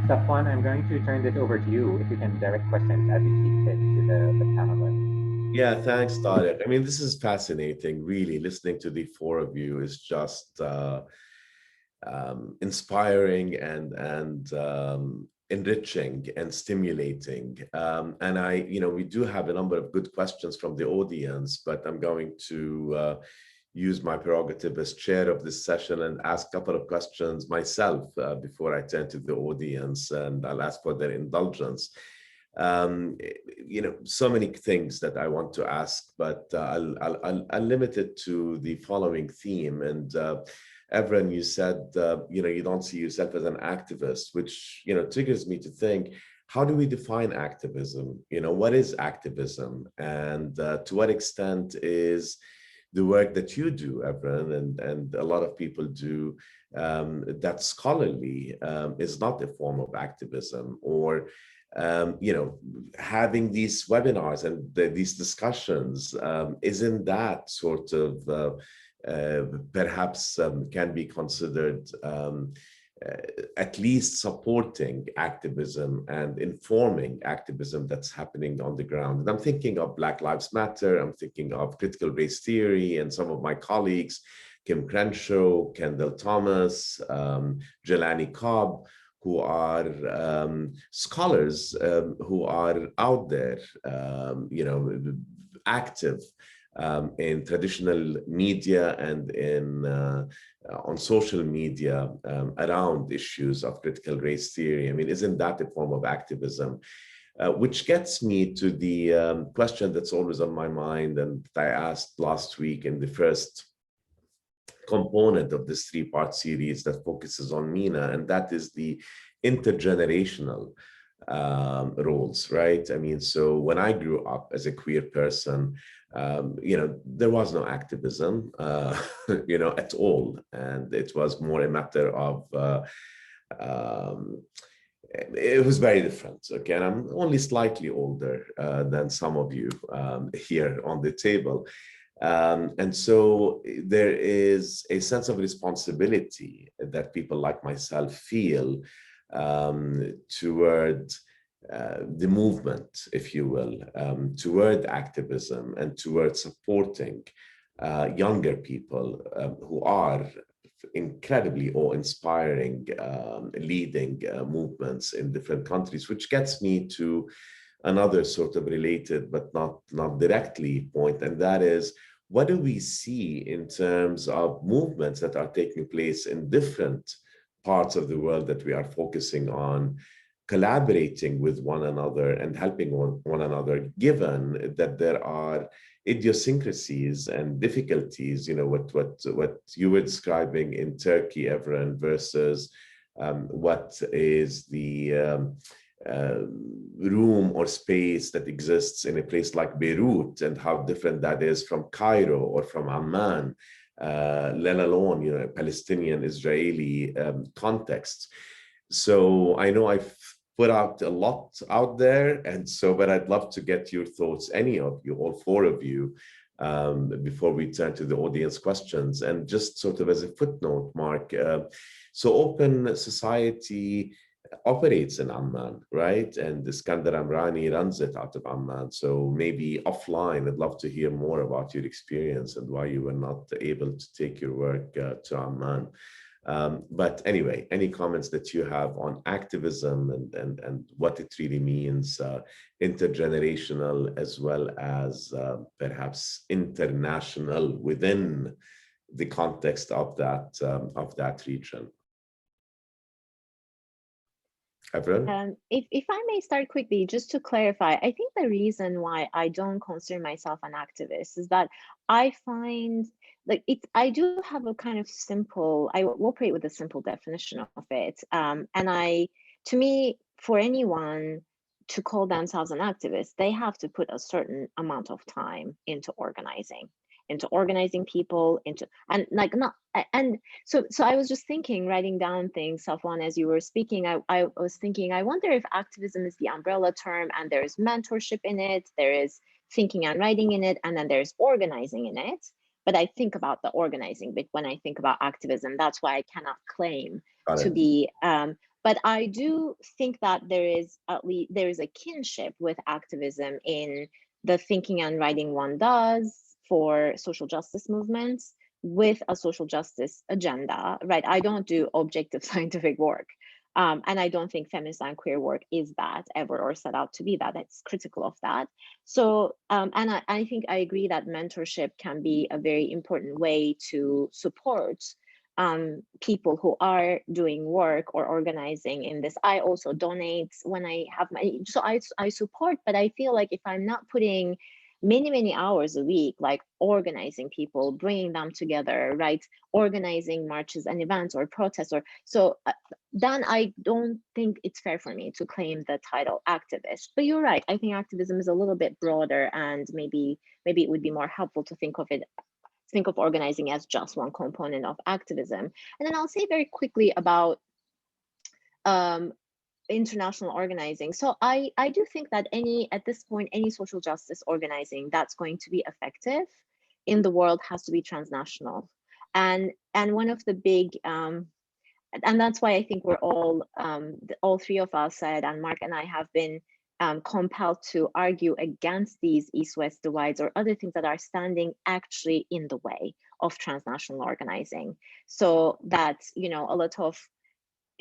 Safwan, I'm going to turn this over to you, if you can direct questions as you see fit to the panelists. Yeah, thanks, Tariq. I mean, this is fascinating, really. Listening to the four of you is just inspiring and enriching and stimulating. And we do have a number of good questions from the audience, but I'm going to use my prerogative as chair of this session and ask a couple of questions myself before I turn to the audience, and I'll ask for their indulgence. So many things that I want to ask, but I'll limit it to the following theme. And Evren, you said, you don't see yourself as an activist, which, triggers me to think, how do we define activism? What is activism? And to what extent is the work that you do, Evren, and a lot of people do, that scholarly, is not a form of activism? Or having these webinars and these discussions, isn't that sort of perhaps can be considered at least supporting activism and informing activism that's happening on the ground? And I'm thinking of Black Lives Matter, I'm thinking of critical race theory, and some of my colleagues, Kim Crenshaw, Kendall Thomas, Jelani Cobb, who are scholars who are out there, active in traditional media and on social media around issues of critical race theory. I mean, isn't that a form of activism? Which gets me to the question that's always on my mind, and I asked last week in the first component of this three-part series that focuses on MENA, and that is the intergenerational roles, right? I mean, so when I grew up as a queer person, there was no activism, at all. And it was more a matter of, it was very different, okay? And I'm only slightly older than some of you here on the table. And so there is a sense of responsibility that people like myself feel toward the movement, if you will, toward activism and toward supporting younger people who are incredibly awe-inspiring, leading movements in different countries, which gets me to another sort of related but not directly point, and that is, what do we see in terms of movements that are taking place in different parts of the world that we are focusing on, collaborating with one another and helping one another, given that there are idiosyncrasies and difficulties, what you were describing in Turkey, Evren, versus what is the room or space that exists in a place like Beirut, and how different that is from Cairo or from Amman. let alone, you know, Palestinian Israeli context. So I know I've put out a lot out there, and so, but I'd love to get your thoughts, any of you, all four of you, before we turn to the audience questions. And just sort of as a footnote, Mark, so open society operates in Amman, right? And Iskandar Amrani runs it out of Amman. So maybe offline, I'd love to hear more about your experience and why you were not able to take your work to Amman. But anyway, any comments that you have on activism and what it really means, intergenerational as well as perhaps international within the context of that region? Everyone? If I may start quickly, just to clarify, I think the reason why I don't consider myself an activist is that I find like I do have a kind of simple, I operate with a simple definition of it. And to me, for anyone to call themselves an activist, they have to put a certain amount of time into organizing people, so I was just thinking, writing down things, Safwan, as you were speaking, I was thinking, I wonder if activism is the umbrella term and there's mentorship in it, there is thinking and writing in it, and then there's organizing in it. But I think about the organizing bit when I think about activism. That's why I cannot claim to be, but I do think that there is a kinship with activism in the thinking and writing one does for social justice movements with a social justice agenda, right? I don't do objective scientific work. And I don't think feminist and queer work is that ever, or set out to be that. It's critical of that. So, and I think I agree that mentorship can be a very important way to support people who are doing work or organizing in this. I also donate when I have so I support, but I feel like if I'm not putting many hours a week, like organizing people, bringing them together, right? Organizing marches and events or protests, or so then I don't think it's fair for me to claim the title activist. But you're right, I think activism is a little bit broader, and maybe it would be more helpful to think of organizing as just one component of activism. And then I'll say very quickly about international organizing. So I do think that at this point, any social justice organizing that's going to be effective in the world has to be transnational. And one of the big, and that's why I think we're all three of us said, and Mark and I have been compelled to argue against these East-West divides or other things that are standing actually in the way of transnational organizing. So that, you know, a lot of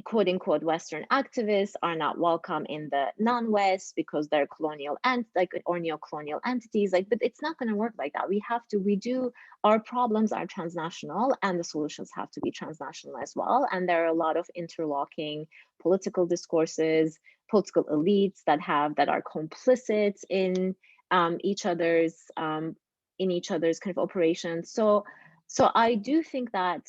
quote unquote Western activists are not welcome in the non-West because they're colonial and or neo-colonial entities, but it's not going to work like that. Our problems are transnational and the solutions have to be transnational as well. And there are a lot of interlocking political discourses, political elites that are complicit in each other's kind of operations. So I do think that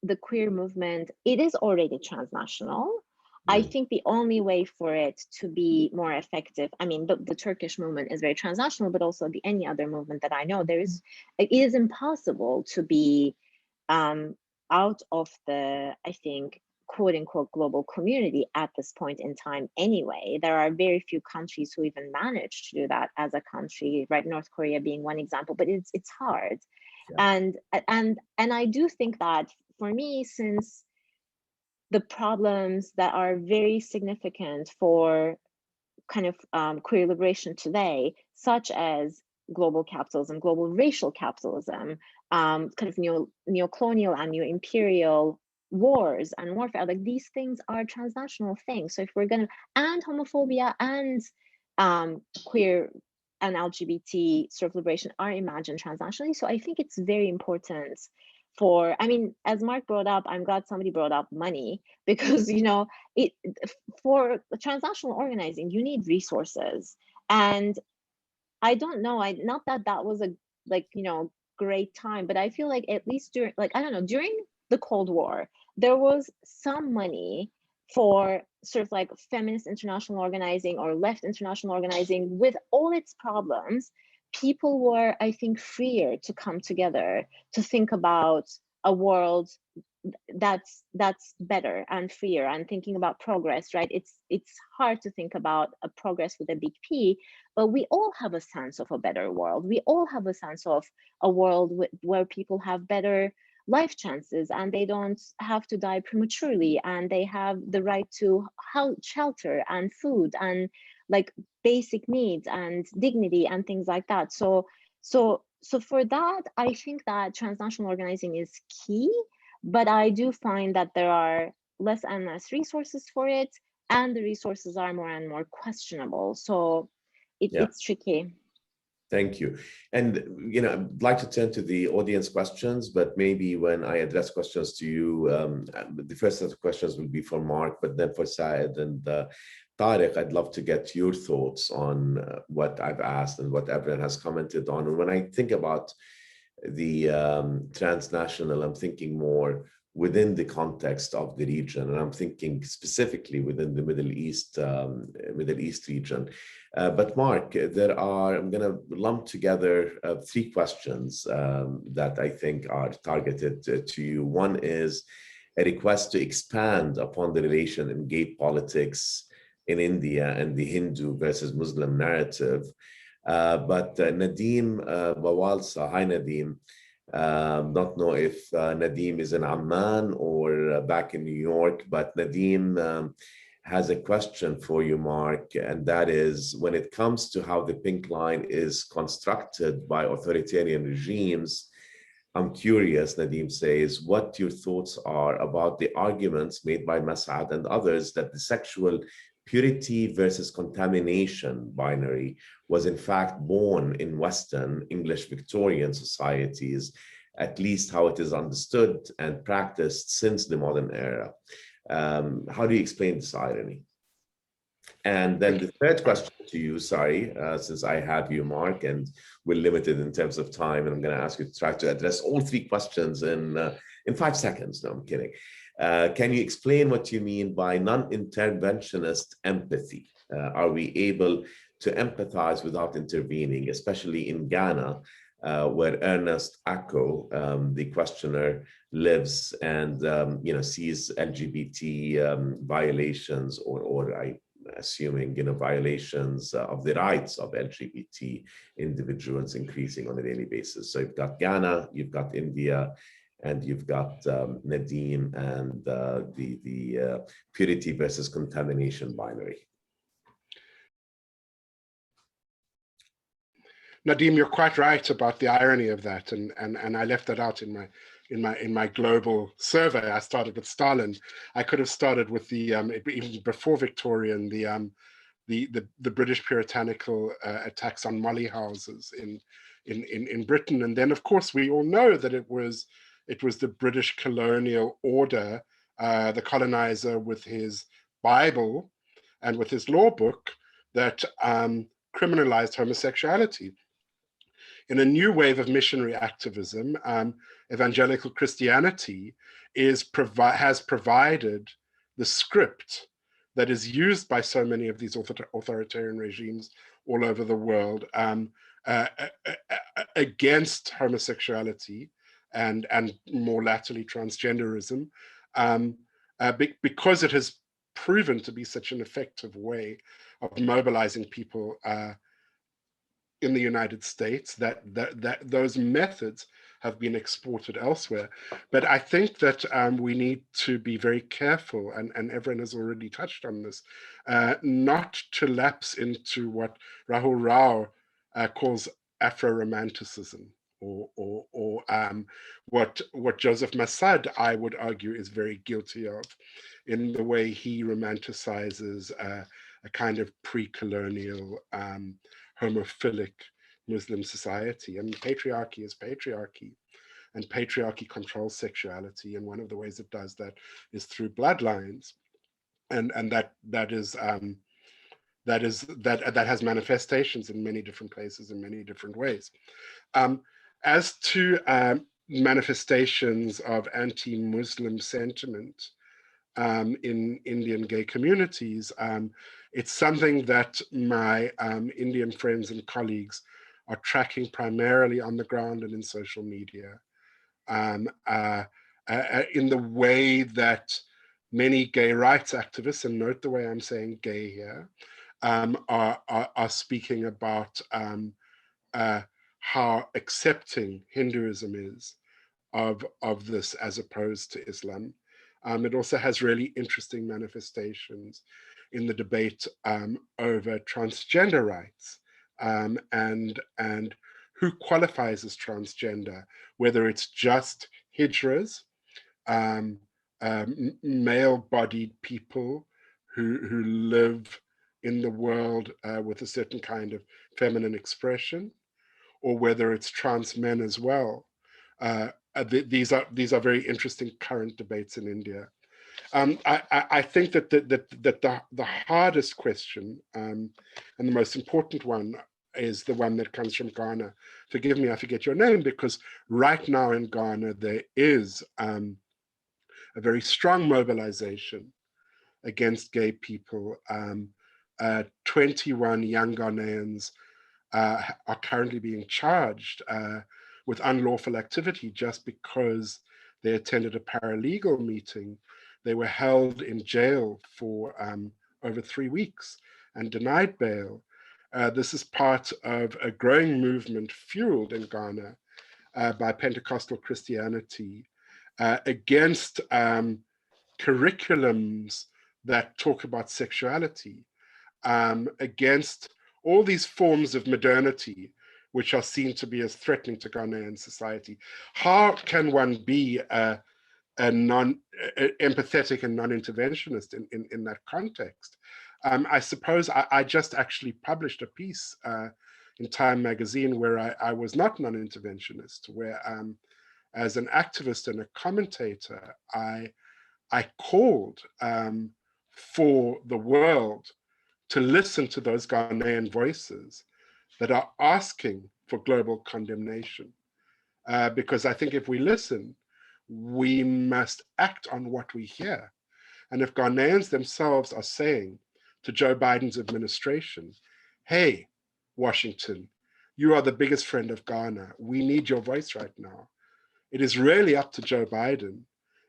the queer movement, it is already transnational. I think the only way for it to be more effective, I mean, the Turkish movement is very transnational, but also any other movement that I know, it is impossible to be out of the, I think, quote unquote global community at this point in time anyway. There are very few countries who even manage to do that as a country, right? North Korea being one example, but it's hard. Yeah. And I do think that for me, since the problems that are very significant for kind of queer liberation today, such as global capitalism, global racial capitalism, kind of neo-colonial and neo-imperial wars and warfare, like these things are transnational things. So if we're gonna, and homophobia and queer and LGBT sort of liberation are imagined transnationally. So I think it's very important for, I mean, as Mark brought up, I'm glad somebody brought up money, because, you know, for transnational organizing, you need resources. And I don't know, not that was a, like, you know, great time, but I feel like at least during, like, I don't know, during the Cold War, there was some money for sort of like feminist international organizing or left international organizing with all its problems people were, I think, freer to come together to think about a world that's better and freer, and thinking about progress, right? It's hard to think about a progress with a big P, but we all have a sense of a better world. We all have a sense of a world where people have better life chances, and they don't have to die prematurely, and they have the right to shelter and food and like basic needs and dignity and things like that. So for that, I think that transnational organizing is key, but I do find that there are less and less resources for it, and the resources are more and more questionable. So it's tricky. Thank you. And, I'd like to turn to the audience questions, but maybe when I address questions to you, the first set of questions will be for Mark, but then for Saad and Tariq, I'd love to get your thoughts on what I've asked and what everyone has commented on. And when I think about the transnational, I'm thinking more within the context of the region, and I'm thinking specifically within the Middle East region. But Mark, I'm going to lump together 3 questions that I think are targeted to you. One is a request to expand upon the relation in gay politics in India and the Hindu versus Muslim narrative. But Nadim Bawalsa, hi Nadim, not know if Nadim is in Amman or back in New York, but Nadim has a question for you, Mark, and that is, when it comes to how the pink line is constructed by authoritarian regimes, I'm curious, Nadim says, what your thoughts are about the arguments made by Mas'ad and others that the sexual purity versus contamination binary was in fact born in Western English Victorian societies, at least how it is understood and practiced since the modern era. How do you explain this irony? And then the third question to you, since I have you, Mark, and we're limited in terms of time, and I'm going to ask you to try to address all 3 questions in 5 seconds. No, I'm kidding. Can you explain what you mean by non-interventionist empathy? Are we able to empathize without intervening, especially in Ghana, where Ernest Akko, the questioner, lives and sees LGBT violations, or I assuming violations of the rights of LGBT individuals increasing on a daily basis. So you've got Ghana, you've got India, and you've got Nadim and the purity versus contamination binary. Nadim, you're quite right about the irony of that, and I left that out in my global survey. I started with Stalin. I could have started with the even before Victorian, the British puritanical attacks on molly houses in Britain, and then of course we all know that it was the British colonial order, the colonizer with his Bible and with his law book, that criminalized homosexuality. In a new wave of missionary activism, evangelical Christianity has provided the script that is used by so many of these authoritarian regimes all over the world against homosexuality and more latterly transgenderism, because it has proven to be such an effective way of mobilizing people in the United States, that those methods have been exported elsewhere. But I think that we need to be very careful, and everyone has already touched on this, not to lapse into what Rahul Rao calls Afro-romanticism, or what Joseph Mas'ad, I would argue, is very guilty of, in the way he romanticizes a kind of pre-colonial homophilic Muslim society. And patriarchy is patriarchy, and patriarchy controls sexuality, and one of the ways it does that is through bloodlines, and that has manifestations in many different places in many different ways. As to manifestations of anti-Muslim sentiment in Indian gay communities, it's something that my Indian friends and colleagues are tracking primarily on the ground and in social media, in the way that many gay rights activists, and note the way I'm saying gay here, are speaking about how accepting Hinduism is of this as opposed to Islam. It also has really interesting manifestations in the debate over transgender rights and who qualifies as transgender, whether it's just hijras, male-bodied people who live in the world with a certain kind of feminine expression, or whether it's trans men as well. These are very interesting current debates in India. I think that the hardest question and the most important one is the one that comes from Ghana. Forgive me, I forget your name, because right now in Ghana there is a very strong mobilization against gay people. 21 young Ghanaians are currently being charged with unlawful activity just because they attended a paralegal meeting. They were held in jail for over 3 weeks and denied bail. This is part of a growing movement fueled in Ghana by Pentecostal Christianity against curriculums that talk about sexuality, against all these forms of modernity which are seen to be as threatening to Ghanaian society. How can one be empathetic and non-interventionist in that context? I suppose I just actually published a piece in Time magazine where I was not non-interventionist, where as an activist and a commentator, I called for the world to listen to those Ghanaian voices that are asking for global condemnation. Because I think if we listen, we must act on what we hear. And if Ghanaians themselves are saying to Joe Biden's administration, hey, Washington, you are the biggest friend of Ghana. We need your voice right now. It is really up to Joe Biden,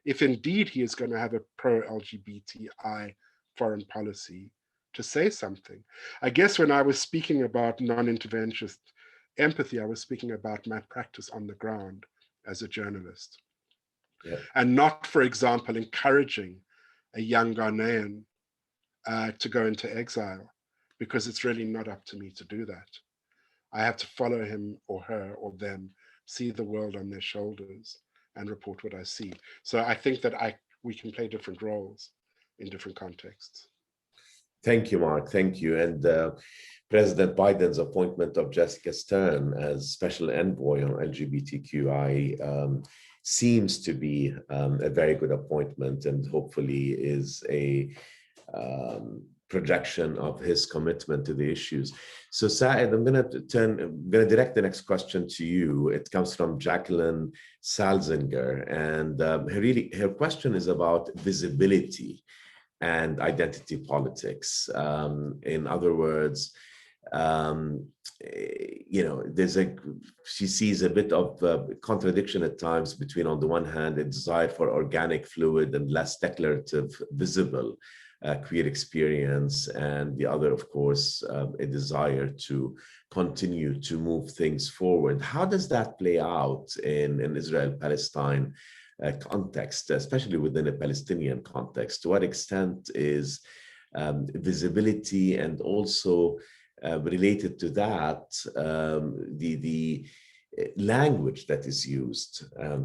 if indeed he is going to have a pro-LGBTI foreign policy, to say something. I guess when I was speaking about non-interventionist empathy, I was speaking about my practice on the ground as a journalist. Yeah. And not, for example, encouraging a young Ghanaian to go into exile, because it's really not up to me to do that. I have to follow him or her or them, see the world on their shoulders and report what I see. So I think that we can play different roles in different contexts. Thank you, Mark. Thank you. And President Biden's appointment of Jessica Stern as special envoy on LGBTQI seems to be a very good appointment, and hopefully is a projection of his commitment to the issues. So Saad, I'm going to direct the next question to you. It comes from Jacqueline Salzinger, and her question is about visibility and identity politics. In other words, she sees a bit of contradiction at times between, on the one hand, a desire for organic, fluid, and less declarative, visible queer experience, and the other, of course, a desire to continue to move things forward. How does that play out in Israel-Palestine context, especially within a Palestinian context? To what extent is visibility, and also related to that, the language that is used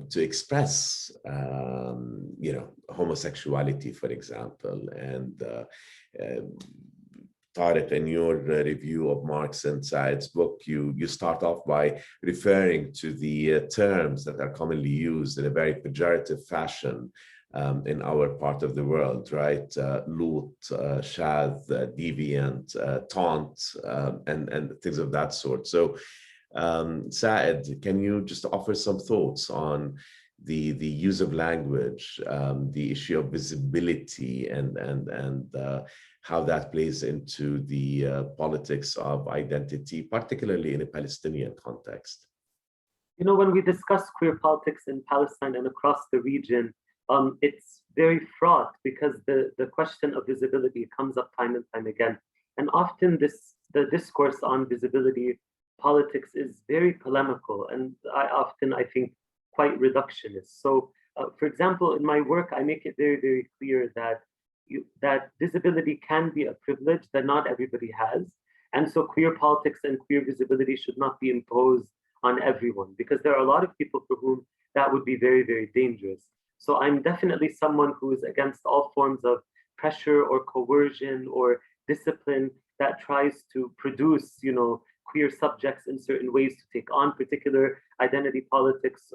to express, homosexuality, for example? And Tariq, in your review of Mark's and Saad's book, you start off by referring to the terms that are commonly used in a very pejorative fashion in our part of the world, right? Loot, shadh, deviant, taunt, and things of that sort. So, Saad, can you just offer some thoughts on the use of language, the issue of visibility, and how that plays into the politics of identity, particularly in a Palestinian context. You know, when we discuss queer politics in Palestine and across the region, it's very fraught because the question of visibility comes up time and time again. And often the discourse on visibility politics is very polemical, and I think, quite reductionist. So, for example, in my work, I make it very, very clear that that visibility can be a privilege that not everybody has. And so queer politics and queer visibility should not be imposed on everyone, because there are a lot of people for whom that would be very, very dangerous. So I'm definitely someone who is against all forms of pressure or coercion or discipline that tries to produce, you know, queer subjects in certain ways to take on particular identity politics,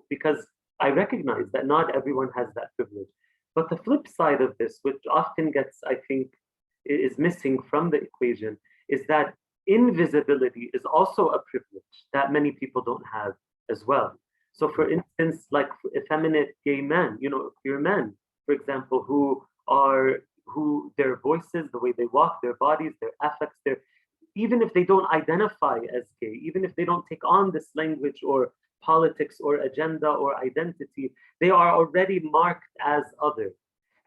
because I recognize that not everyone has that privilege. But the flip side of this, which often gets, I think, is missing from the equation, is that invisibility is also a privilege that many people don't have as well. So for instance, like effeminate gay men, you know, queer men, for example, who their voices, the way they walk, their bodies, their affects, even if they don't identify as gay, even if they don't take on this language or politics or agenda or identity, they are already marked as other,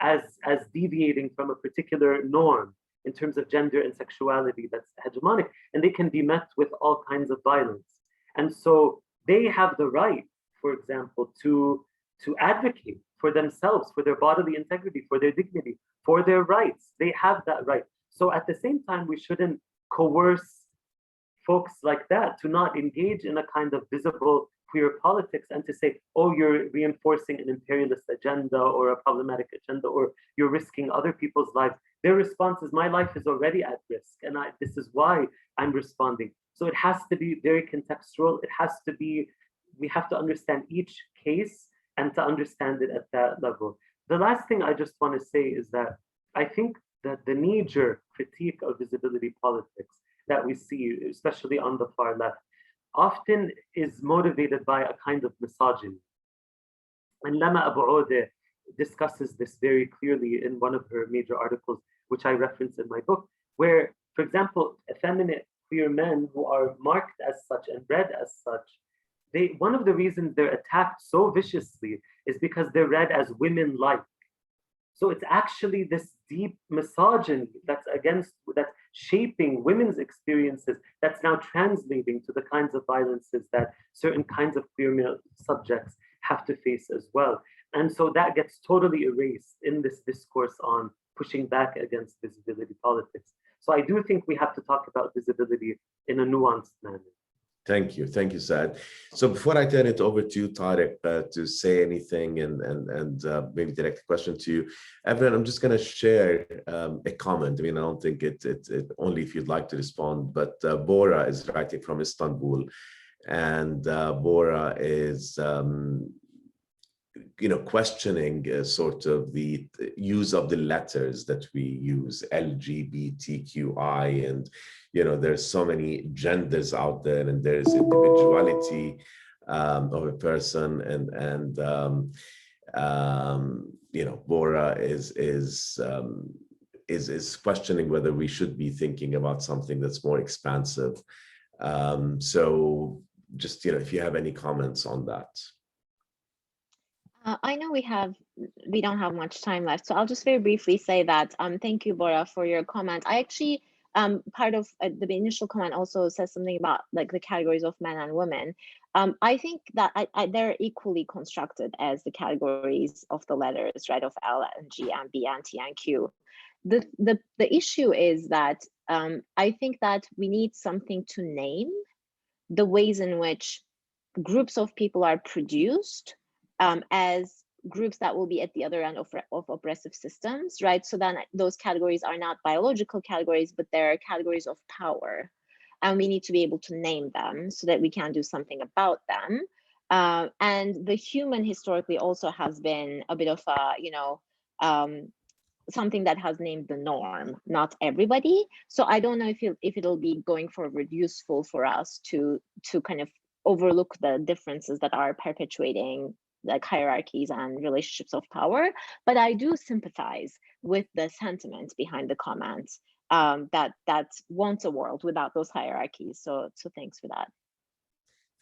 as deviating from a particular norm in terms of gender and sexuality that's hegemonic, and they can be met with all kinds of violence. And so they have the right, for example, to advocate for themselves, for their bodily integrity, for their dignity, for their rights. They have that right. So at the same time, we shouldn't coerce folks like that to not engage in a kind of visible queer politics and to say, oh, you're reinforcing an imperialist agenda or a problematic agenda, or you're risking other people's lives. Their response is, my life is already at risk, and this is why I'm responding. So it has to be very contextual. It has to be, we have to understand each case and to understand it at that level. The last thing I just want to say is that I think that the knee-jerk critique of visibility politics that we see, especially on the far left, often is motivated by a kind of misogyny. And Lama Abu Odeh discusses this very clearly in one of her major articles, which I reference in my book, where, for example, effeminate queer men who are marked as such and read as such, one of the reasons they're attacked so viciously is because they're read as women-like. So it's actually this deep misogyny that's shaping women's experiences, that's now translating to the kinds of violences that certain kinds of queer male subjects have to face as well. And so that gets totally erased in this discourse on pushing back against visibility politics. So I do think we have to talk about visibility in a nuanced manner. Thank you, Saad. So before I turn it over to you, Tariq, to say anything and maybe direct a question to you, Evren, I'm just going to share a comment. I mean, I don't think it only if you'd like to respond, but Bora is writing from Istanbul, and Bora is questioning sort of the use of the letters that we use, LGBTQI, and there's so many genders out there, and there's individuality of a person, and Bora is questioning whether we should be thinking about something that's more expansive. So just if you have any comments on that. I know we don't have much time left, so I'll just very briefly say that thank you, Bora, for your comment. I actually part of the initial comment also says something about like the categories of men and women. I think that they're equally constructed as the categories of the letters, right, of L and G and B and T and Q. The issue is that I think that we need something to name the ways in which groups of people are produced as groups that will be at the other end of oppressive systems, right? So then those categories are not biological categories, but they're categories of power. And we need to be able to name them so that we can do something about them. And the human historically also has been a bit of a, something that has named the norm, not everybody. So I don't know if it'll be going forward useful for us to kind of overlook the differences that are perpetuating like hierarchies and relationships of power, but I do sympathize with the sentiment behind the comments that wants a world without those hierarchies. So thanks for that.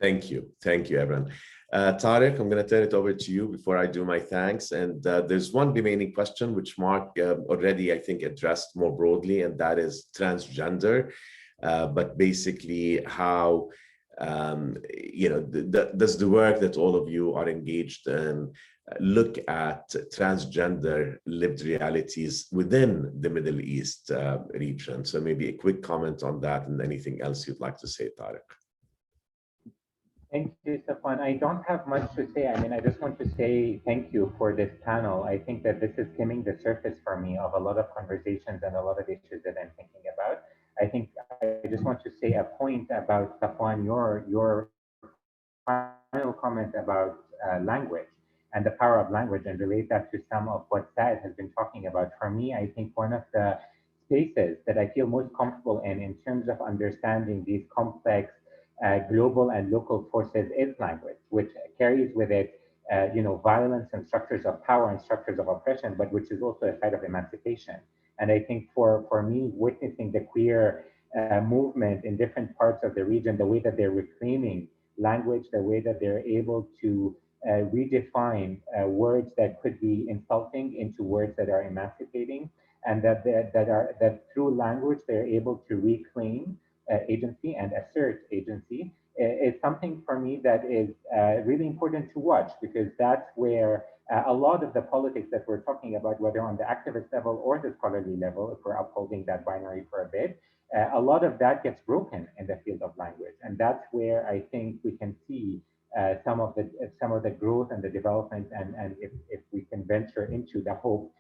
Thank you, everyone. Tariq, I'm going to turn it over to you before I do my thanks. And there's one remaining question which Mark already, I think, addressed more broadly, and that is transgender. But basically, how does the work that all of you are engaged in look at transgender lived realities within the Middle East region? So maybe a quick comment on that, and anything else you'd like to say, Tariq. Thank you, Safwan. I don't have much to say. I mean, I just want to say thank you for this panel. I think that this is skimming the surface for me of a lot of conversations and a lot of issues that I'm thinking about. I think I just want to say a point about, Safwan, your final comment about language and the power of language, and relate that to some of what Saad has been talking about. For me, I think one of the spaces that I feel most comfortable in terms of understanding these complex global and local forces is language, which carries with it, violence and structures of power and structures of oppression, but which is also a side of emancipation. And I think for me, witnessing the queer movement in different parts of the region, the way that they're reclaiming language, the way that they're able to redefine words that could be insulting into words that are emancipating, and that through language they're able to reclaim agency and assert agency, is something for me that is really important to watch, because that's where a lot of the politics that we're talking about, whether on the activist level or the scholarly level, if we're upholding that binary for a bit, a lot of that gets broken in the field of language. And that's where I think we can see some of the growth and the development, and if we can venture into the hope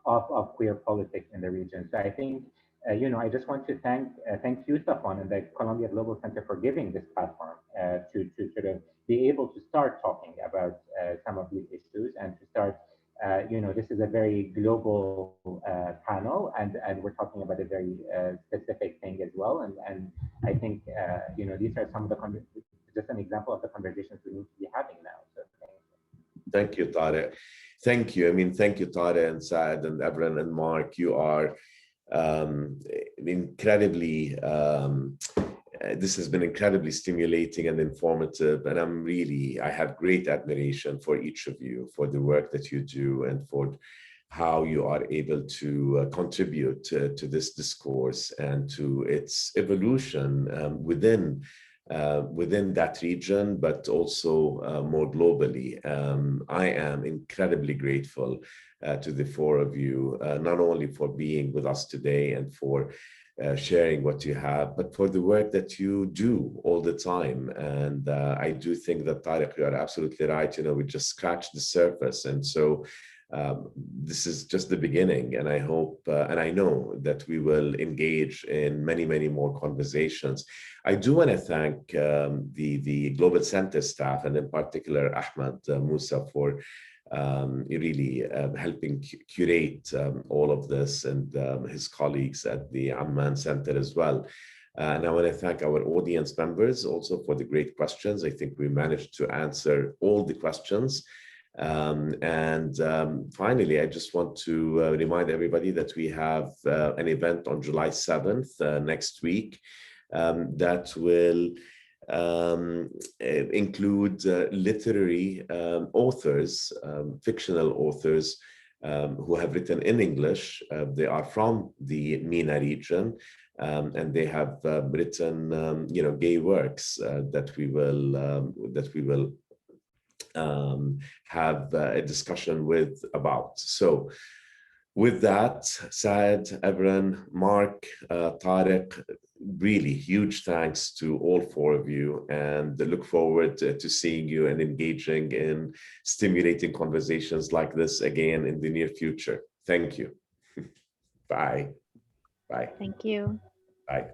of queer politics in the region. So I think I just want to thank you, Safwan, and the Columbia Global Center for giving this platform to sort of be able to start talking about some of these issues, and to start, this is a very global panel, and we're talking about a very specific thing as well. And I think, these are some of the, just an example of the conversations we need to be having now. So thank you, Tariq. Thank you. I mean, thank you, Tariq and Saad and Evren and Mark. You are incredibly, this has been incredibly stimulating and informative, and I have great admiration for each of you, for the work that you do, and for how you are able to contribute to this discourse and to its evolution within that region, but also more globally. I am incredibly grateful to the four of you, not only for being with us today and for sharing what you have, but for the work that you do all the time. And I do think that, Tariq, you are absolutely right. We just scratched the surface. And so this is just the beginning, and I hope and I know that we will engage in many, many more conversations. I do want to thank the Global Center staff, and in particular Ahmed Musa, for really helping curate all of this, and his colleagues at the Amman Center as well. And I want to thank our audience members also for the great questions. I think we managed to answer all the questions. Finally, I just want to remind everybody that we have an event on July 7th next week that will include literary authors, fictional authors who have written in English. They are from the MENA region, and they have written, gay works that we will have a discussion about. So with that, Saad, Evren, Mark, Tariq, really huge thanks to all four of you, and look forward to seeing you and engaging in stimulating conversations like this again in the near future. Thank you. Bye. Bye. Thank you. Bye.